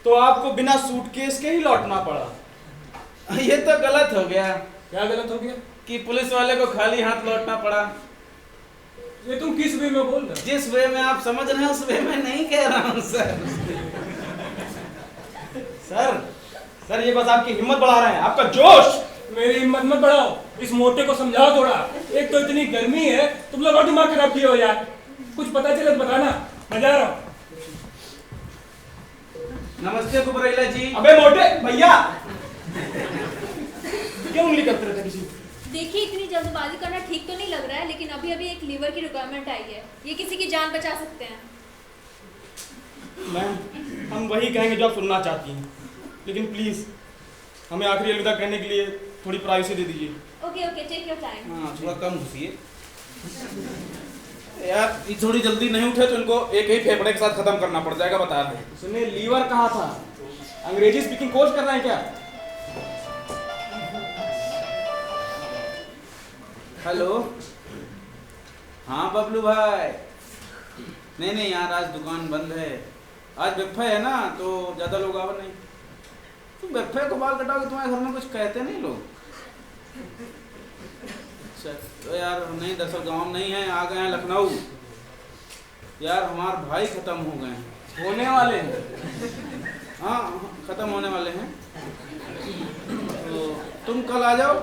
तो आपको बिना सूटकेस के ही लौटना पड़ा। ये तो गलत हो गया। क्या गलत हो गया? कि पुलिस वाले को खाली हाथ लौटना पड़ा। ये तुम किस वे में बोल रहे हो? जिस वे में आप समझ रहे हैं उस वे में नहीं कह रहा हूँ सर। सर ये बस आपकी हिम्मत बढ़ा रहे हैं, आपका जोश। मेरी हिम्मत मत बढ़ाओ, इस मोटे को समझाओ थोड़ा। एक तो इतनी गर्मी है, तुम लोग और दिमाग खराब किए हो यार। कुछ पता चले तो बताना, मैं जा रहा हूँ। नमस्ते कुबरेला जी। अबे मोटे भैया क्यों उंगली करते रहते किसी? देखिए, इतनी जल्दबाजी करना ठीक तो नहीं लग रहा है, लेकिन अभी अभी एक लीवर की रिक्वायरमेंट आई है, ये किसी की जान बचा सकते हैं। मैम हम वही कहेंगे जो आप सुनना चाहती हैं, लेकिन प्लीज हमें आखिरी अलविदा करने के लिए थोड़ी प्राइवेसी दे दीजिए। Okay okay, take your time. हाँ, थोड़ा कम घुसिए यार। ये थोड़ी जल्दी नहीं उठे तो इनको एक ही फेफड़े के साथ खत्म करना पड़ जाएगा, बता दें। सुनिए, लीवर कहाँ था? अंग्रेजी स्पीकिंग कोर्स कर रहे हैं क्या? हेलो, हाँ बबलू भाई। नहीं यार, आज दुकान बंद है। आज बिफ्फे है ना, तो ज़्यादा लोग आवा नहीं। तुम बिफ्फे को बाल कटाओगे, तुम्हारे घर में कुछ कहते नहीं लोग? अच्छा, तो यार नहीं, दरअसल गाँव में नहीं है, आ गए हैं लखनऊ। यार हमारे भाई ख़त्म हो गए हैं। होने वाले हैं। हाँ ख़त्म होने वाले हैं, तो तुम कल आ जाओ।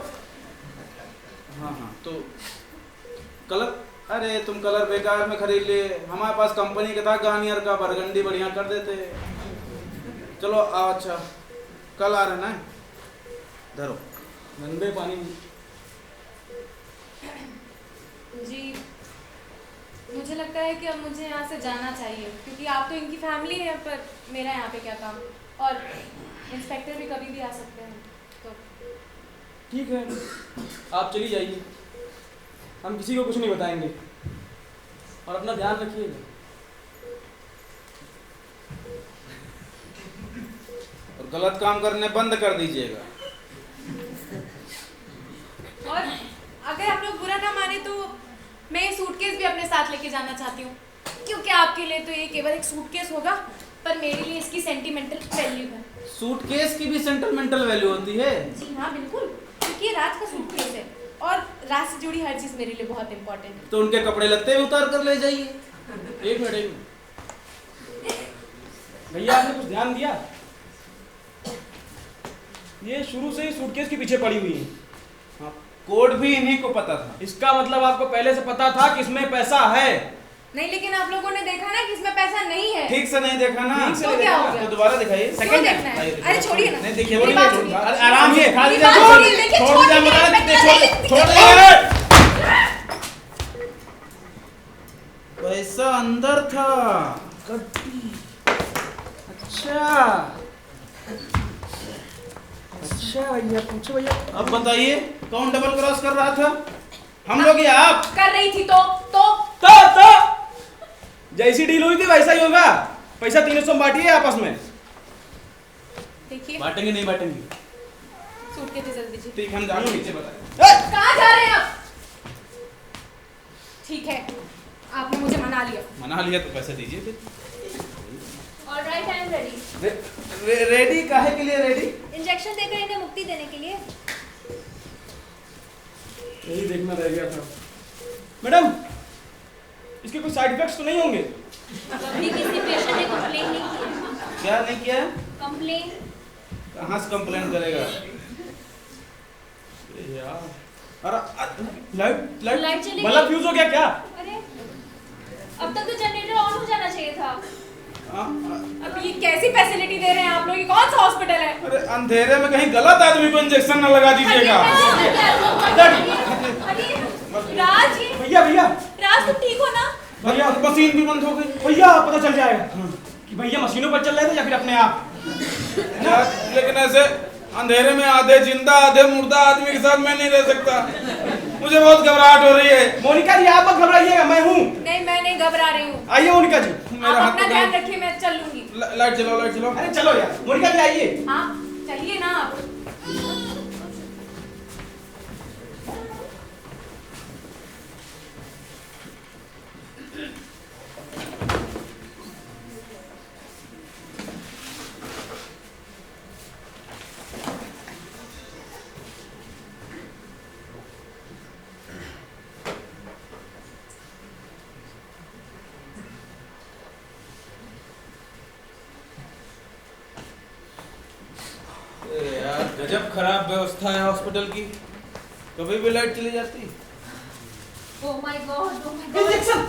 हाँ हाँ, तो कलर, अरे तुम कलर बेकार में खरीद लिए, हमारे पास कंपनी का था गार्नियर का, बरगंडी बढ़िया कर देते। चलो आओ, अच्छा कल आ रहे ना, धरो। गंदे पानी जी मुझे लगता है कि अब मुझे यहाँ से जाना चाहिए, क्योंकि आप तो इनकी फैमिली है, पर मेरा यहाँ पे क्या काम, और इंस्पेक्टर भी कभी भी आ सकते हैं। तो ठीक है, आप चली जाइए, हम किसी को कुछ नहीं बताएंगे, और अपना ध्यान रखिएगा। और गलत काम करने बंद कर दीजिएगा। और अगर आप लोग बुरा ना माने तो मैं ये सूटकेस भी अपने साथ लेके जाना चाहती हूँ, क्योंकि आपके लिए तो ये केवल एक सूटकेस होगा, पर मेरे लिए इसकी सेंटिमेंटल वैल्यू है। सूटकेस की भी सेंटिमेंटल वैल्यू होती है? जी हाँ बिल्कुल, क्योंकि ये राज का सूटकेस है और राज से जुड़ी हर चीज़ मेरे लिए बहुत इंपॉर्टेंट है। तो उनके कपड़े लगते भी उतार कर ले जाइए। एक मिनट भैया, आपने कुछ ध्यान दिया? ये शुरू से ही सूटकेस के पीछे पड़ी हुई है। हाँ, कोड भी इन्हीं को पता था। इसका मतलब आपको पहले से पता था कि इसमें पैसा है? नहीं, लेकिन आप लोगों ने देखा ना कि इसमें पैसा नहीं है। ठीक से नहीं देखा ना? ठीक से तो नहीं क्या देखा। हो गया? तो दोबारा दिखाइए। क्यों देखना है? अरे छोड़िए ना। नहीं देखिए, मेरी बात सुनिए। आराम से खा मेरी बात सुनिए, देखिए, छोड़ दीजिए। पैसा अंदर था। अच्छा भैया, पूछो भैया। अब बताइए कौन डबल क्रॉस कर रहा था, हम लोग या आप? कर रही थी तो जैसी डील हुई थी वैसा ही होगा। पैसा 300 बांटिए आपस में। देखिए, बांटेंगे नहीं बांटेंगे? सूटकेस जल्दी दीजिए। ठीक, हम जाके पीछे बताएं। कहाँ जा रहे हैं आप? ठीक है, आपने मुझे मना लिया। मना लिया तो पैसे दीजिए फिर। Alright, I am ready. Ready काहे के लिए रेडी? इंजेक्शन देकर इन्हें मुक्ति देने के लिए। यही देखना रह गया था। मैडम, इसके कोई साइड इफेक्ट्स तो नहीं होंगे? कभी किसी पेशेंट ने कंप्लेन नहीं की। क्या नहीं किया? कंप्लेन? कहाँ से कंप्लेन करेगा यार? अरे लाइट चली गई। बल्ब फ्यूज हो गया क्या? अरे अब तक तो जनरेटर ऑन हो जाना चाहिए था। अब ये कैसी फैसिलिटी दे रहे हैं आप लोग? ये कौन सा हॉस्पिटल है? अरे अंधेरे में कहीं गलत आदमी को इंजेक्शन न लगा दीजिएगा। राज, भैया भैया राज तुम ठीक हो ना? भैया, मशीन भी बंद हो गई। भैया पता चल जाएगा कि भैया मशीनों पर चल रहे थे या फिर अपने आप। लेकिन ऐसे अंधेरे में आधे जिंदा आधे मुर्दा आदमी के साथ मैं नहीं रह सकता, मुझे बहुत घबराहट हो रही है। मोनिका जी, आप मत घबराइएगा, मैं हूँ। नहीं, मैं नहीं घबरा रही हूँ। आइए मोनिका जी। आप अपना ध्यान रखिए, मैं चल लूंगी। लाइट चलो, लाइट चलो। अरे चलो यार, मोनिका जी आइए। हाँ चलिए ना आप। यार गजब खराब व्यवस्था है हॉस्पिटल की, कभी भी लाइट चली जाती। Oh my God, oh my God. Injection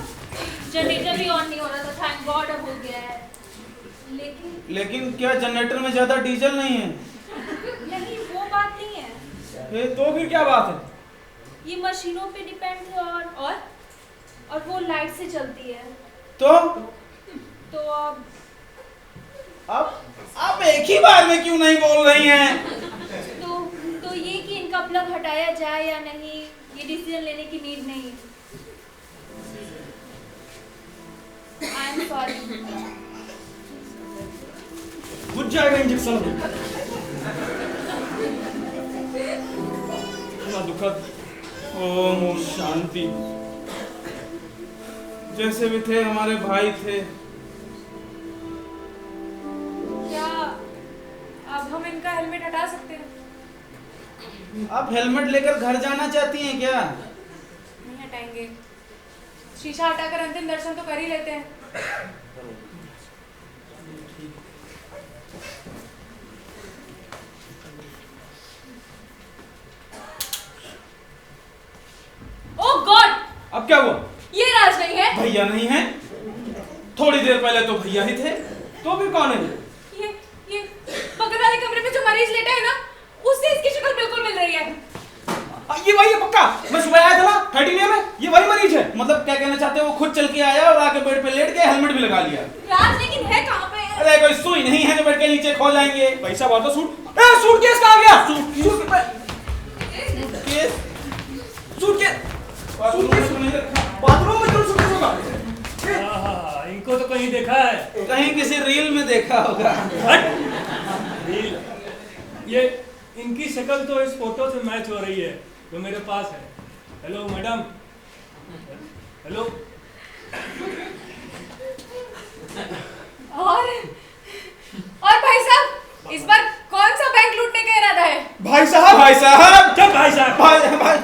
generator भी ऑन नहीं हो रहा था, थैंक गॉड अब हो गया है। लेकिन क्या जनरेटर में ज्यादा डीजल नहीं है? नहीं, वो बात नहीं है। तो फिर क्या बात है? ये मशीनों पे डिपेंड है और वो लाइट से चलती है। तो अब एक ही बार में क्यों नहीं बोल रही हैं? तो ये कि इनका प्लग हटाया जाए या नहीं, ये डिसीजन लेने की नीड नहीं। I am sorry. बुझ जाएगा इंजेक्शन। इतना दुखद। ओम शांति। जैसे भी थे हमारे भाई थे। क्या अब हम इनका हेलमेट हटा सकते हैं? आप हेलमेट लेकर घर जाना चाहती हैं क्या? नहीं हटाएंगे। शीशा हटाकर अंतिम दर्शन तो कर ही लेते हैं। भैया नहीं है, थोड़ी देर पहले तो भैया ही थे, तो भी कौन है? ये बगल वाले कमरे में जो मरीज लेटा है ना, उससे इसकी शक्ल बिल्कुल मिल रही है। ये वही है पक्का, मैं सुबह आया था ना 13 में, ये वही मरीज है। मतलब क्या कहना चाहते हो? वो खुद चल के आया और आके बेड पे लेट गया, हेलमेट भी लगा लिया। राज लेकिन है कहाँ पे? अरे कोई सुई नहीं है जो बेड के नीचे खो जाएंगे। पैसा बहुत सूट केस कहाँ गया? बाथरूम में क्यों सूटकेस होगा? इनको तो कहीं देखा है। कहीं किसी रील में देखा होगा। रील? ये इनकी शक्ल तो इस फोटो से मैच हो रही है जो मेरे पास है। Hello madam, hello. और भाई साहब, इस बार कौन सा बैंक लूटने का इरादा है? भाई साहब जब भाई साहब भाई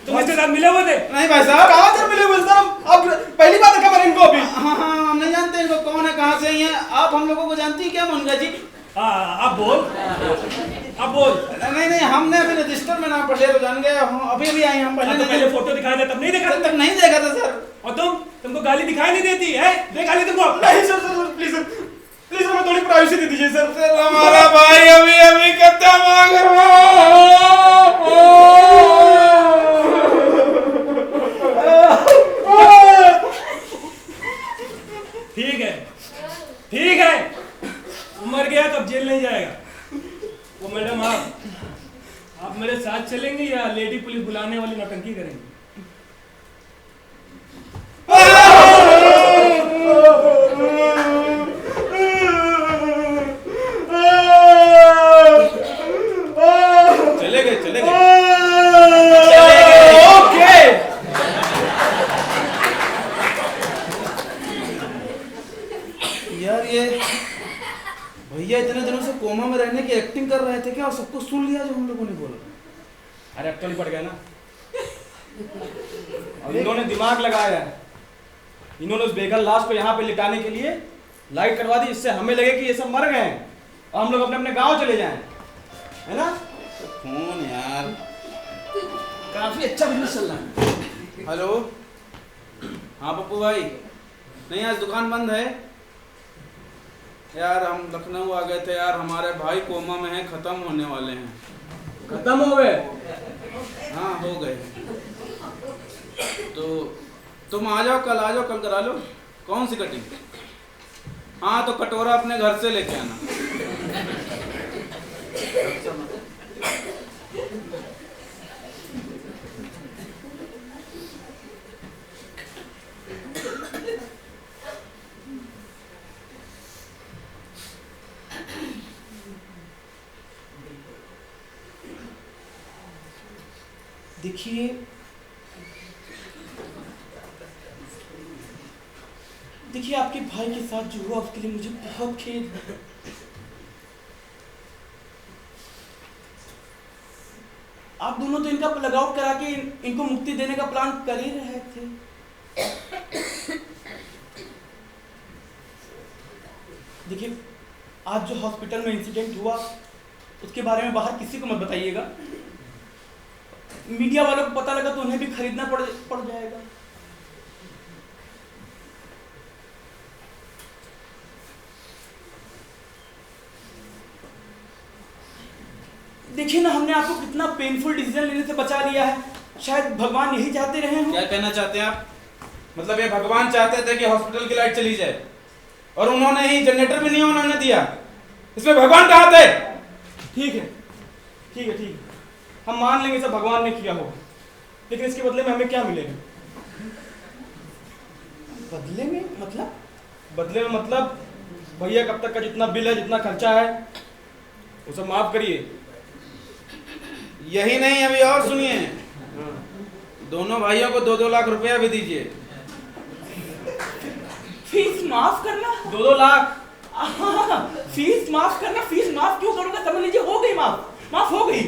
तुम इसके साथ मिले हुए थे? नहीं भाई साहब, कहाँ से मिले हुए सर? अब पहली बार देखा मैंने इनको अभी। हाँ हम नहीं जानते इनको कौन है, कहाँ से ही है। आप हम लोगों को जानती है क्या मोनिका जी? हाँ, अब बोल। नहीं हमने अभी रजिस्टर में नाम पढ़ लिया तो जान गए। अभी आई हम पहले फोटो दिखाया था तब नहीं देखा? तब नहीं देखा था सर। और तुमको गाली दिखाई नहीं देती है? देखा नहीं तुमको? नहीं सर प्लीज हमें थोड़ी प्राइवेसी दे दीजिए सर। हमारा भाई अभी कितना मांग रहा ठीक है, मर गया तब जेल नहीं जाएगा। वो मैडम आप मेरे साथ चलेंगे या लेडी पुलिस बुलाने वाली नौटंकी करेंगे? चले गए। ओके। यार ये भैया इतने दिनों से कोमा में रहने की एक्टिंग कर रहे थे क्या? और सब कुछ सुन लिया जो हम लोगों ने बोला। अरे अक्कल पड़ गया ना। और इन्होंने दिमाग लगाया है। इन्होंने उस बेघर लाश को यहाँ पे लिटाने के लिए लाइट करवा दी, इससे हमें लगे कि ये सब मर गए हैं और हम लोग अपने अपने गांव चले जाएं, है ना? फोन यार, काफी अच्छा बिजनेस चल रहा है। हेलो, हाँ पप्पू भाई, नहीं आज दुकान बंद है यार। हम लखनऊ आ गए थे यार, हमारे भाई कोमा में हैं, खत्म होने वाले हैं। खत्म हो गए? हाँ हो गए। तो तुम आ जाओ, कल आ जाओ, कल करा लो। कौन सी कटिंग? हाँ तो कटोरा अपने घर से लेके आना। देखिए आपके भाई के साथ जो हुआ उसके लिए मुझे बहुत खेद है। आप दोनों तो इनका प्लग आउट करा के इनको मुक्ति देने का प्लान कर ही रहे थे। देखिए आज जो हॉस्पिटल में इंसिडेंट हुआ उसके बारे में बाहर किसी को मत बताइएगा। मीडिया वालों को पता लगा तो उन्हें भी खरीदना पड़ जाएगा। देखिए ना, हमने आपको कितना पेनफुल डिसीजन लेने से बचा लिया है। शायद भगवान यही चाहते रहे हों। क्या कहना चाहते हैं आप? मतलब ये भगवान चाहते थे कि हॉस्पिटल की लाइट चली जाए और उन्होंने ही जनरेटर भी नहीं उन्होंने दिया। इसमें भगवान कहाँ थे? ठीक है, हम मान लेंगे सब भगवान ने किया होगा, लेकिन इसके बदले में हमें क्या मिलेगा? बदले में मतलब? बदले में मतलब भैया कब तक का जितना बिल है, जितना खर्चा है, वो सब माफ करिए। यही नहीं, अभी और सुनिए, दोनों भाइयों को 2-2 लाख रुपया भी दीजिए। फीस माफ करना? 2-2 लाख? फीस माफ करना? फीस माफ क्यों करूंगा? समझ लीजिए हो गई, माफ हो गई।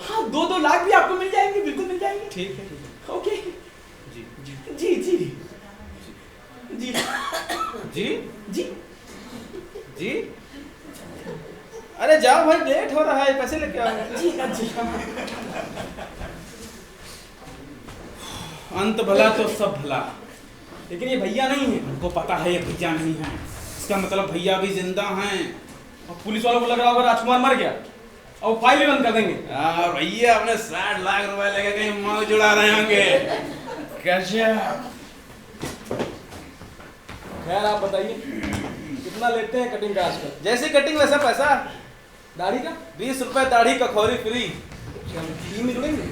हाँ 2-2 लाख भी आपको मिल जाएंगे, बिल्कुल मिल जाएंगे। ठीक है। ओके जी जी जी जी जी जी जी। अरे जाओ भाई, लेट हो रहा है, पैसे लेके आओ। जी जी। अंत भला तो सब भला। लेकिन ये भैया नहीं है। हमको पता है ये भैया नहीं है, इसका मतलब भैया भी जिंदा हैं। और पुलिस वालों को लग रहा होगा राजकुमार मर गया और फाइल भी बंद कर देंगे। भैया अपने 60 लाख रुपए लेके कहीं मौज उड़ा रहे होंगे। कैसे? खैर आप बताइए कितना लेते हैं कटिंग का आजकल? जैसी कटिंग वैसा पैसा। दाढ़ी का 20 रुपए दाढ़ी का खोरी फ्री। फ्री में जुड़ेंगे?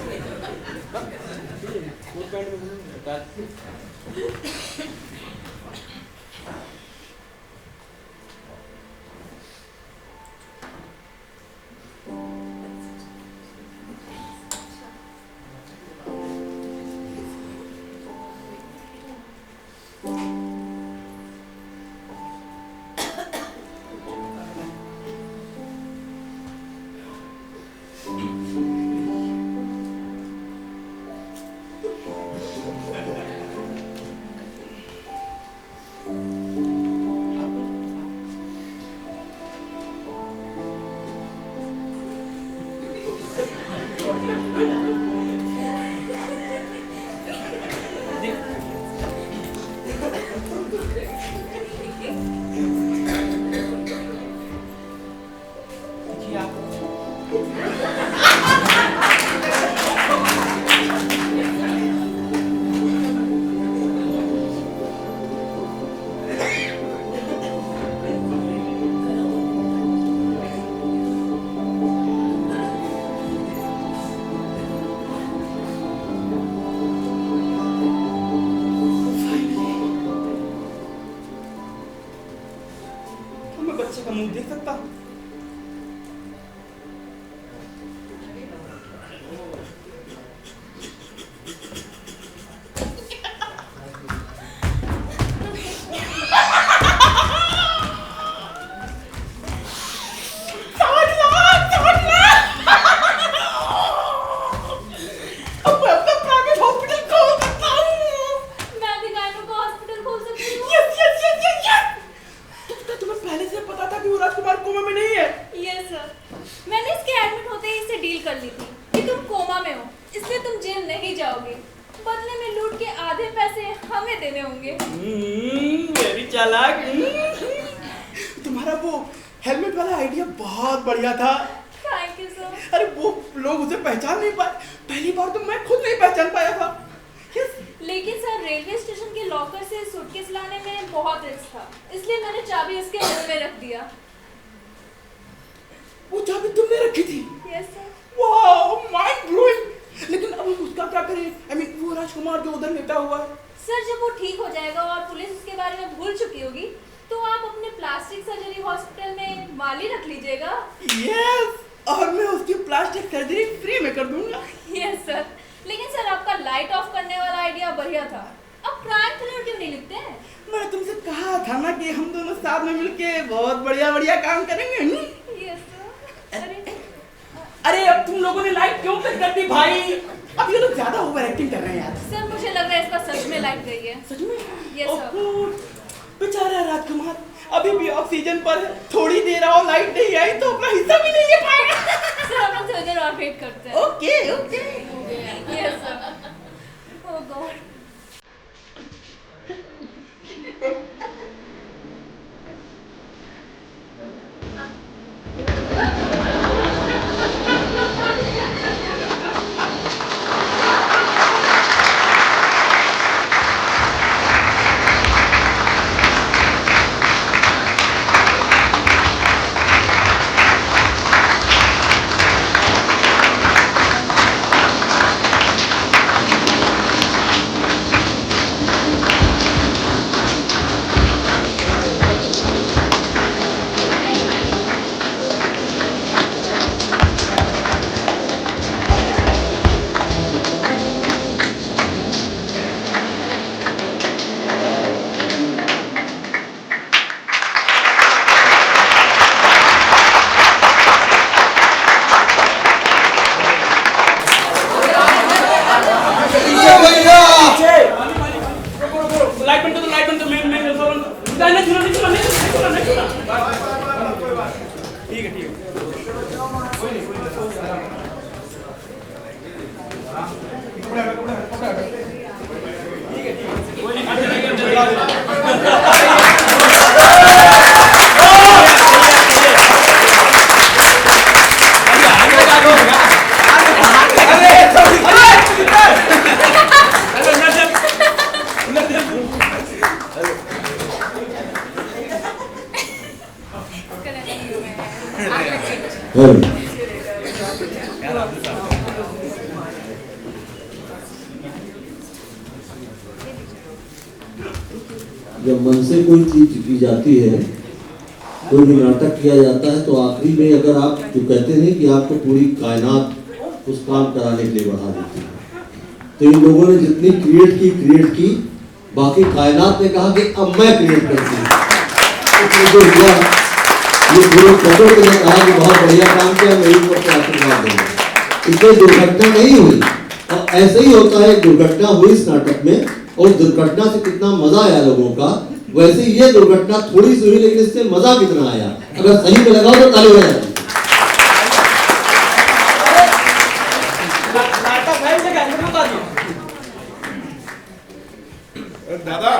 कोट पैंट में जुड़ेंगे? बच्चे का मुंह देख सकता हूँ? मेरी चालाक। तुम्हारा वो हेलमेट वाला आइडिया बहुत बढ़िया था। Thank you sir. अरे वो लोग उसे पहचान नहीं पाए, पहली बार तो मैं खुद नहीं पहचान पाया था। लेकिन सर रेलवे स्टेशन के लॉकर से सूटकेस लाने में बहुत रिस्क था, इसलिए मैंने चाबी उसके मुंह में रख दिया। वो चाबी तुमने रखी थी? Yes sir. Wow, mind blowing. लेकिन अब उसका क्या करें? आई मीन वो राजकुमार जो उधर लेटा हुआ है। सर जब वो ठीक हो जाएगा और पुलिस उसके बारे में भूल चुकी होगी तो आप अपने प्लास्टिक सर्जरी हॉस्पिटल में माली रख लीजिएगा। यस, और मैं उसकी प्लास्टिक सर्जरी फ्री में कर दूंगा। Yes sir. लेकिन सर आपका लाइट ऑफ करने वाला आइडिया बढ़िया था। अब क्राइम थ्रिलर क्यों नहीं लिखते हैं? मैंने तुमसे कहा था ना कि हम दोनों साथ में मिलके बहुत बढ़िया बढ़िया काम करेंगे। Yes sir. अरे अब तुम लोगों ने लाइट क्यों कट कर दी भाई? अब ये लोग ज्यादा ओवर एक्टिंग कर रहे हैं यार। सर मुझे लग रहा है इसका सच में लाइट गई है। सच में? Yes sir. बेचारा राजकुमार अभी भी ऑक्सीजन पर है, थोड़ी देर और लाइट नहीं आई तो अपना हिस्सा भी नहीं ले पाएगा। सर हम लोग थोड़ी देर और वेट करते हैं। Okay okay. Yes sir. Oh God. जब मन से कोई चीज की जाती है, कोई भी नाटक किया जाता है, तो आखिरी में अगर आप जो कहते हैं कि आपको पूरी कायनात उस काम कराने के लिए बढ़ा देती है, तो इन लोगों ने जितनी क्रिएट की, बाकी कायनात ने कहा कि अब मैं क्रिएट करती हूँ। तो हुआ ये पूरे खबरों के लिए कहा कि बहुत बढ़िया काम किया, मेरी तरफ से आशीर्वाद देंगे। इसमें दुर्घटना नहीं हुई, और ऐसे ही होता है, दुर्घटना हुई इस नाटक में, और दुर्घटना से कितना मजा आया लोगों का, वैसे ये दुर्घटना थोड़ी सी हुई, लेकिन इससे मजा कितना आया। अगर सही में लगाओ तो ताली हो जाती। दादा,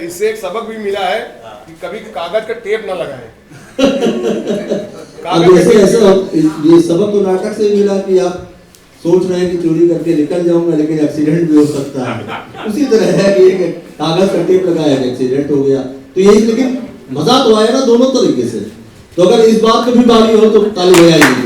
इससे एक सबक भी मिला है कि कभी कागज का टेप ना लगाएं। ये सबक तो नाटक से मिला कि आप सोच रहे हैं कि चोरी करके निकल जाऊंगा, लेकिन एक्सीडेंट भी हो सकता है। उसी तरह है कि कागज का टेप लगाया, एक्सीडेंट हो गया, तो यही। लेकिन मजा तो आया ना दोनों तरीके से। तो अगर इस बात में भी बारी हो तो ताली हो जाएगी।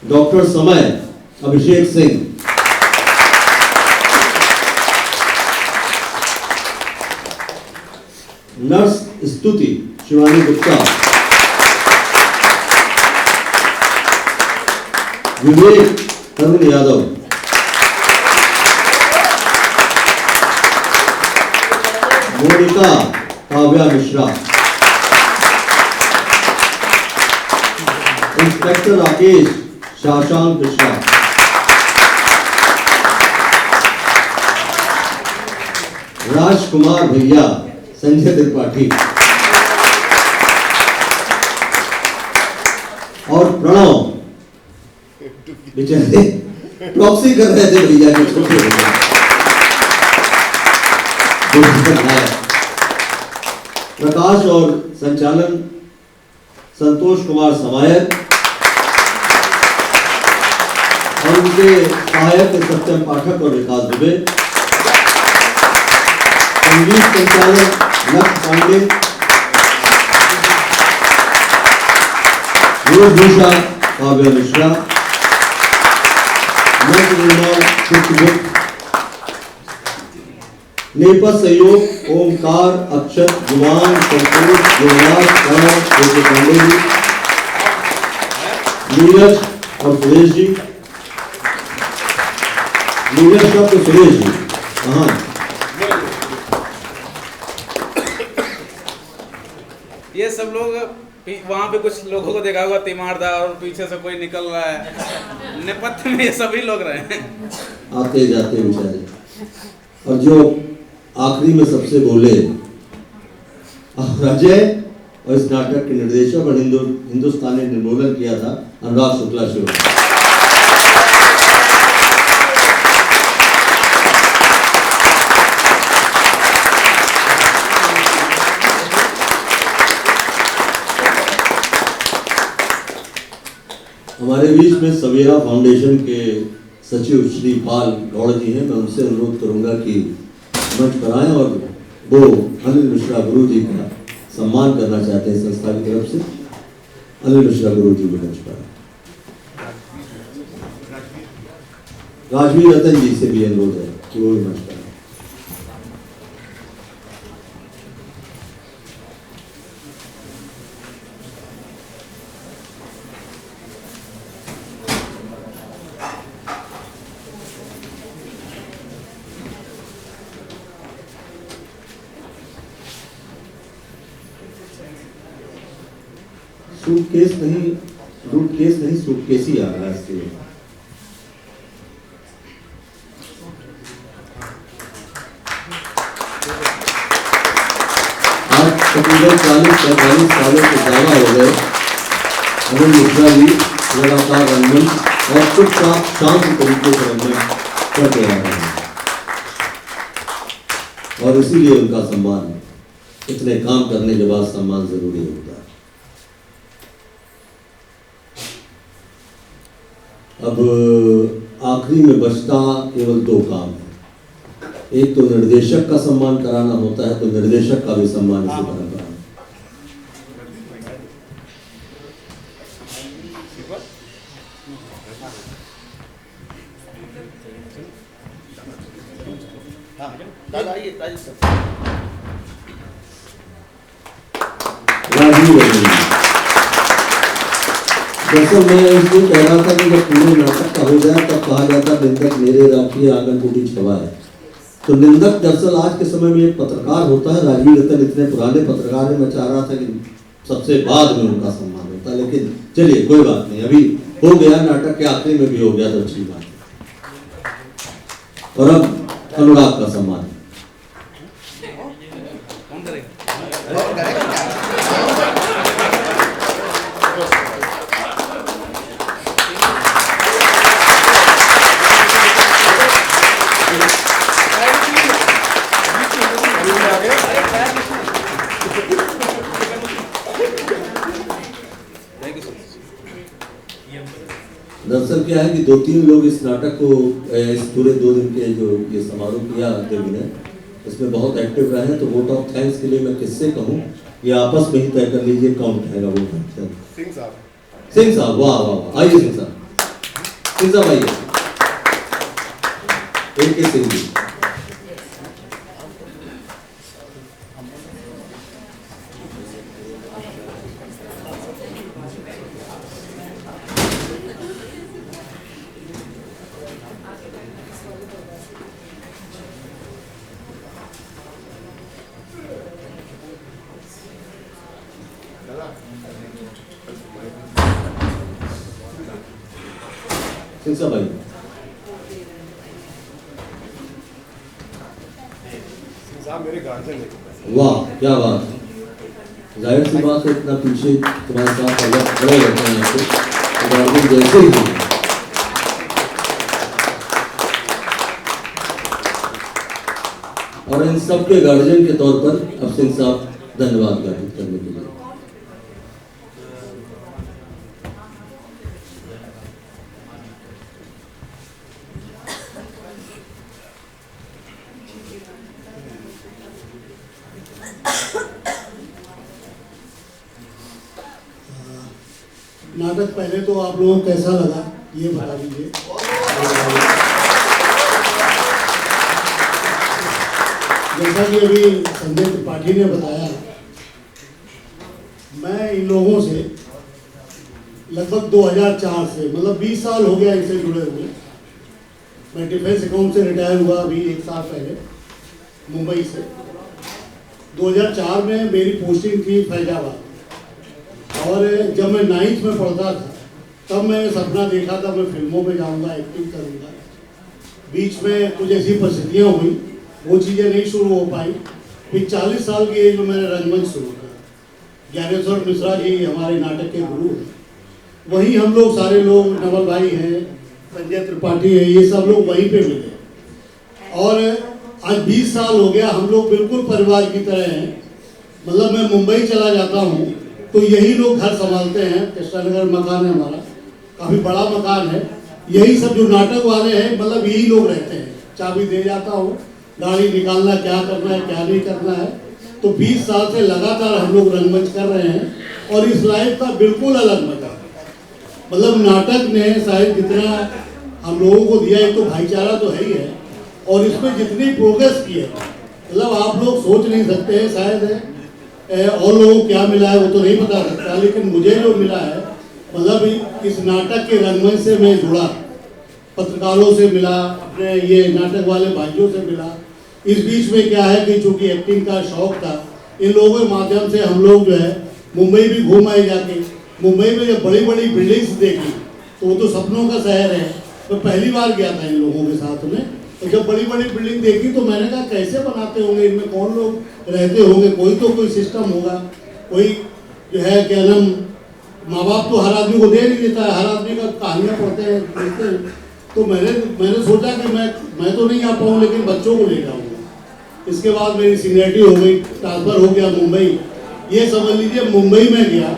डॉक्टर समय अभिषेक सिंह, नर्स स्तुति शिवानी गुप्ता, विवेक तरुण यादव, मोनिका काव्या मिश्रा, इंस्पेक्टर राकेश शाशांक मिश्रा, राजकुमार भैया संजय त्रिपाठी, और प्रणव बेचारे प्रॉक्सी कर रहे थे भैया के छोटे भैया। प्रकाश और संचालन संतोष कुमार समायर, और उनके सहायक सत्यम पाठक और विकास दुबे, संगीत संचालक लक्ष्य पांडे, वेशभूषा काव्या मिश्रा, मंच निर्माण चित्रगुप्त, नेपथ सहयोग ओमकार, अक्षत, गुमान, संतोष, योगराज, करण, पांडे जी, नीरज और सुरेश जी। नीरज का तो सुरेश जी, हाँ। ये सब लोग वहाँ पे कुछ लोगों को देखा होगा, तीमारदार, और पीछे से कोई निकल रहा है। नेपथ्य में ये सभी लोग रहे हैं, आते जाते बेचारे। और जो आखिरी में सबसे बोले, अजय, और इस नाटक के निर्देशक और हिंदुस्तान ने निर्मोलन किया था अनुराग शुक्ला शिव। हमारे बीच में सवेरा फाउंडेशन के सचिव श्री पाल गौड़ जी हैं। मैं उनसे अनुरोध करूंगा कि मंच पर आएं, और वो अनिल मिश्रा गुरु जी का सम्मान करना चाहते हैं संस्था की तरफ से। अनिल मिश्रा गुरु जी को मंच पर। राजवीर रतन जी से भी अनुरोध है कि वो भी मंच पर। सूटकेस नहीं सूटकेस ही आ रहा है इसके लिए। आज तकरीबन 40-45 सालों से ज्यादा हो गए अरुण मिश्रा जी लगातार रंगमंच और चुपचाप शांत तरीके से रंगमंच करते आ रहे हैं और इसीलिए उनका सम्मान, इतने काम करने के बाद सम्मान जरूरी होता है। अब आखिरी में बचता केवल 2 काम है। एक तो निर्देशक का सम्मान कराना होता है, तो निर्देशक का भी सम्मान इसी तरह कराना। राजीव रंजन, दरअसल मैं इसलिए कह रहा था कि जब पूरे नाटक का हो जाए तब कहा जाता निंदक मेरे राखिए आंगन टूटी छवा है। तो निंदक दरअसल आज के समय में एक पत्रकार होता है। राजीव रतन इतने पुराने पत्रकार हैं, मैं चाह रहा था कि सबसे बाद में उनका सम्मान होता है, लेकिन चलिए कोई बात नहीं, अभी हो गया, नाटक के आखिरी में भी हो गया तो अच्छी बात है। और अब अनुराग का सम्मान। दरअसल क्या है कि 2-3 लोग इस नाटक को, इस पूरे 2 दिन के जो ये समारोह किया देवी ने, इसमें बहुत एक्टिव रहे हैं। तो वोट ऑफ थैंक्स के लिए मैं किससे कहूँ, ये आपस में ही तय कर लीजिए कौन कहेगा वोट ऑफ थैंक्स। सिंह साहब, वाह वाह वाह, आइए सिंह साहब आइए। एक सिंह जी। मेरे गार्जियन है। वाह क्या बात है, जाहिर सी बात है, इतना पीछे तुम्हारे साथ अलग खड़े रहते हैं आपको, गार्जियन जैसे ही हैं। और इन सबके गार्जियन के तौर पर अब सिंह साहब धन्यवाद ज्ञापित करने के लिए। नाटक पहले तो आप लोगों को कैसा लगा ये बता दीजिए। जैसा कि अभी संजय त्रिपाठी ने बताया, मैं इन लोगों से लगभग 2004 से, मतलब 20 साल हो गया इनसे जुड़े हुए। मैं डिफेंस अकाउंट से रिटायर हुआ अभी 1 साल पहले मुंबई से। 2004 में मेरी पोस्टिंग थी फैजाबाद, और जब मैं 9th में पढ़ता था तब मैंने सपना देखा था मैं फिल्मों में जाऊंगा, एक्टिंग करूंगा। बीच में कुछ ऐसी परिस्थितियाँ हुई, वो चीज़ें नहीं शुरू हो पाई। फिर 40 साल की एज में मैंने रंगमंच शुरू किया। ज्ञानेश्वर मिश्रा जी हमारे नाटक के गुरु हैं, वहीं हम लोग सारे लोग, नवल भाई हैं, संजय त्रिपाठी है, ये सब लोग वहीं पे मिले। और आज 20 साल हो गया, हम लोग बिल्कुल परिवार की तरह हैं। मतलब मैं मुंबई चला जाता हूँ तो यही लोग घर संभालते हैं। कृष्णानगर मकान है हमारा, काफ़ी बड़ा मकान है। यही सब जो नाटक वाले हैं, मतलब यही लोग रहते हैं। चाबी दे जाता हूँ, गाड़ी निकालना, क्या करना है क्या नहीं करना है। तो 20 साल से लगातार हम लोग रंगमंच कर रहे हैं और इस लाइफ का बिल्कुल अलग मजा। मतलब नाटक ने शायद जितना हम लोगों को दिया, एक तो भाईचारा तो है ही है, और इसमें जितनी प्रोग्रेस की है, मतलब आप लोग सोच नहीं सकते हैं। शायद और लोगों को क्या मिला है वो तो नहीं बता सकता, लेकिन मुझे जो मिला है, मतलब इस नाटक के रंगमंच से मैं जुड़ा, पत्रकारों से मिला, अपने ये नाटक वाले भाइयों से मिला। इस बीच में क्या है कि चूंकि एक्टिंग का शौक था, इन लोगों के माध्यम से हम लोग जो है मुंबई भी घूम आए जाके। मुंबई में जब बड़ी बड़ी बिल्डिंग्स देखी तो वो तो सपनों का शहर है। मैं पहली बार गया था इन लोगों के साथ में, तो जब बड़ी बड़ी बिल्डिंग देखी तो मैंने कहा कैसे बनाते होंगे, इनमें कौन लोग रहते होंगे, कोई तो कोई सिस्टम होगा, कोई जो है क्या नाम माँ बाप तो हर आदमी को दे नहीं देता है, हर आदमी का कहानियाँ पढ़ते हैं देखते हैं। तो मैंने सोचा कि मैं तो नहीं आ पाऊँ लेकिन बच्चों को ले जाऊँगा। इसके बाद मेरी सीनियरिटी हो गई, ट्रांसफ़र हो गया मुंबई। ये समझ लीजिए मुंबई में गया,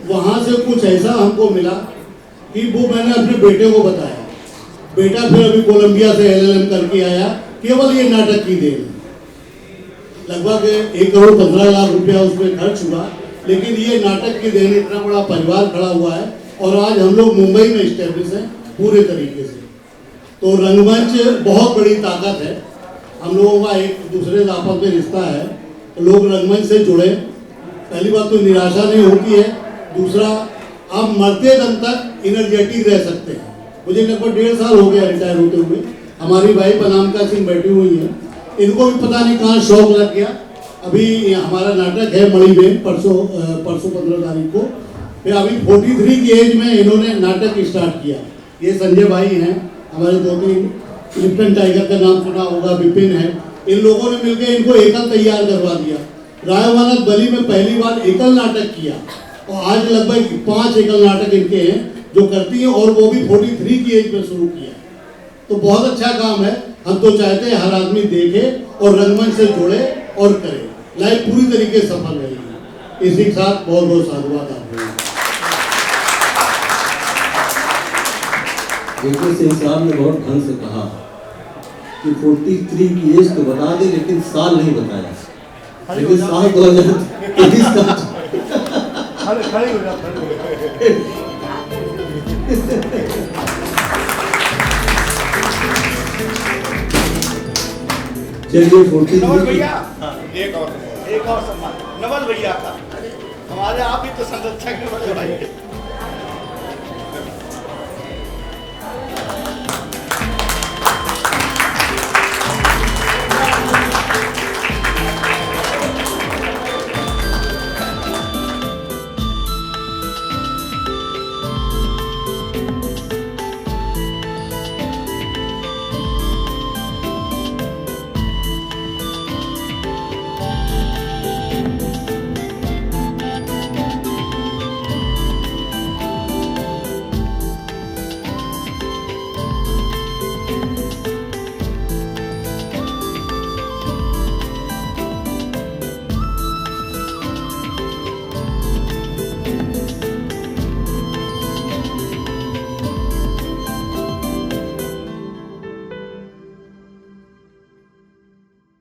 वहाँ से कुछ ऐसा हमको मिला कि वो मैंने अपने बेटे को बताया। बेटा फिर अभी कोलंबिया से LLM करके आया, केवल ये नाटक की देन। लगभग 1,15,00,000 रुपया उसमें खर्च हुआ, लेकिन ये नाटक की देन, इतना बड़ा परिवार खड़ा हुआ है और आज हम लोग मुंबई में इस्टेब्लिश हैं पूरे तरीके से। तो रंगमंच बहुत बड़ी ताकत है, हम लोगों का एक दूसरे से आपस में रिश्ता है, लोग रंगमंच से जुड़े। पहली बात तो निराशा नहीं होती है, दूसरा आप मरते दम तक एनर्जेटिक रह सकते हैं। मुझे लगभग 1.5 साल हो गया रिटायर होते हुए। हमारी वाइफ अनामिका सिंह बैठी हुई है, इनको भी पता नहीं कहाँ शौक लग गया। अभी हमारा नाटक है मणिबेन, परसों 15 तारीख को। फिर अभी 43 की एज में इन्होंने नाटक स्टार्ट किया। ये संजय भाई हैं, हमारे 2-3, लिप्टन टाइगर का नाम सुना होगा, विपिन है, इन लोगों ने मिलकर इनको एकल तैयार करवा दिया। रायवानत बली में पहली बार एकल नाटक किया और आज लगभग 5 एकल नाटक इनके हैं जो करती हैं, और वो भी 43 की एज में शुरू किया। तो बहुत अच्छा काम है। हम तो चाहते हैं हर आदमी देखे और रंगमंच से जुड़े और करे, लाइफ पूरी तरीके से सफल रहेगी। इसी के साथ बहुत बहुत साधुवाद आपको। देखिए सिंह साहब ने बहुत ढंग से कहा कि 43 की एज तो बता दे, लेकिन साल नहीं बताया, लेकिन साल 2023 का। खड़े हो जा। चलिए 43 भैया एक और सम्मान नवल भैया का, हमारे आप ही तो संरक्षक हैं बड़े भाई।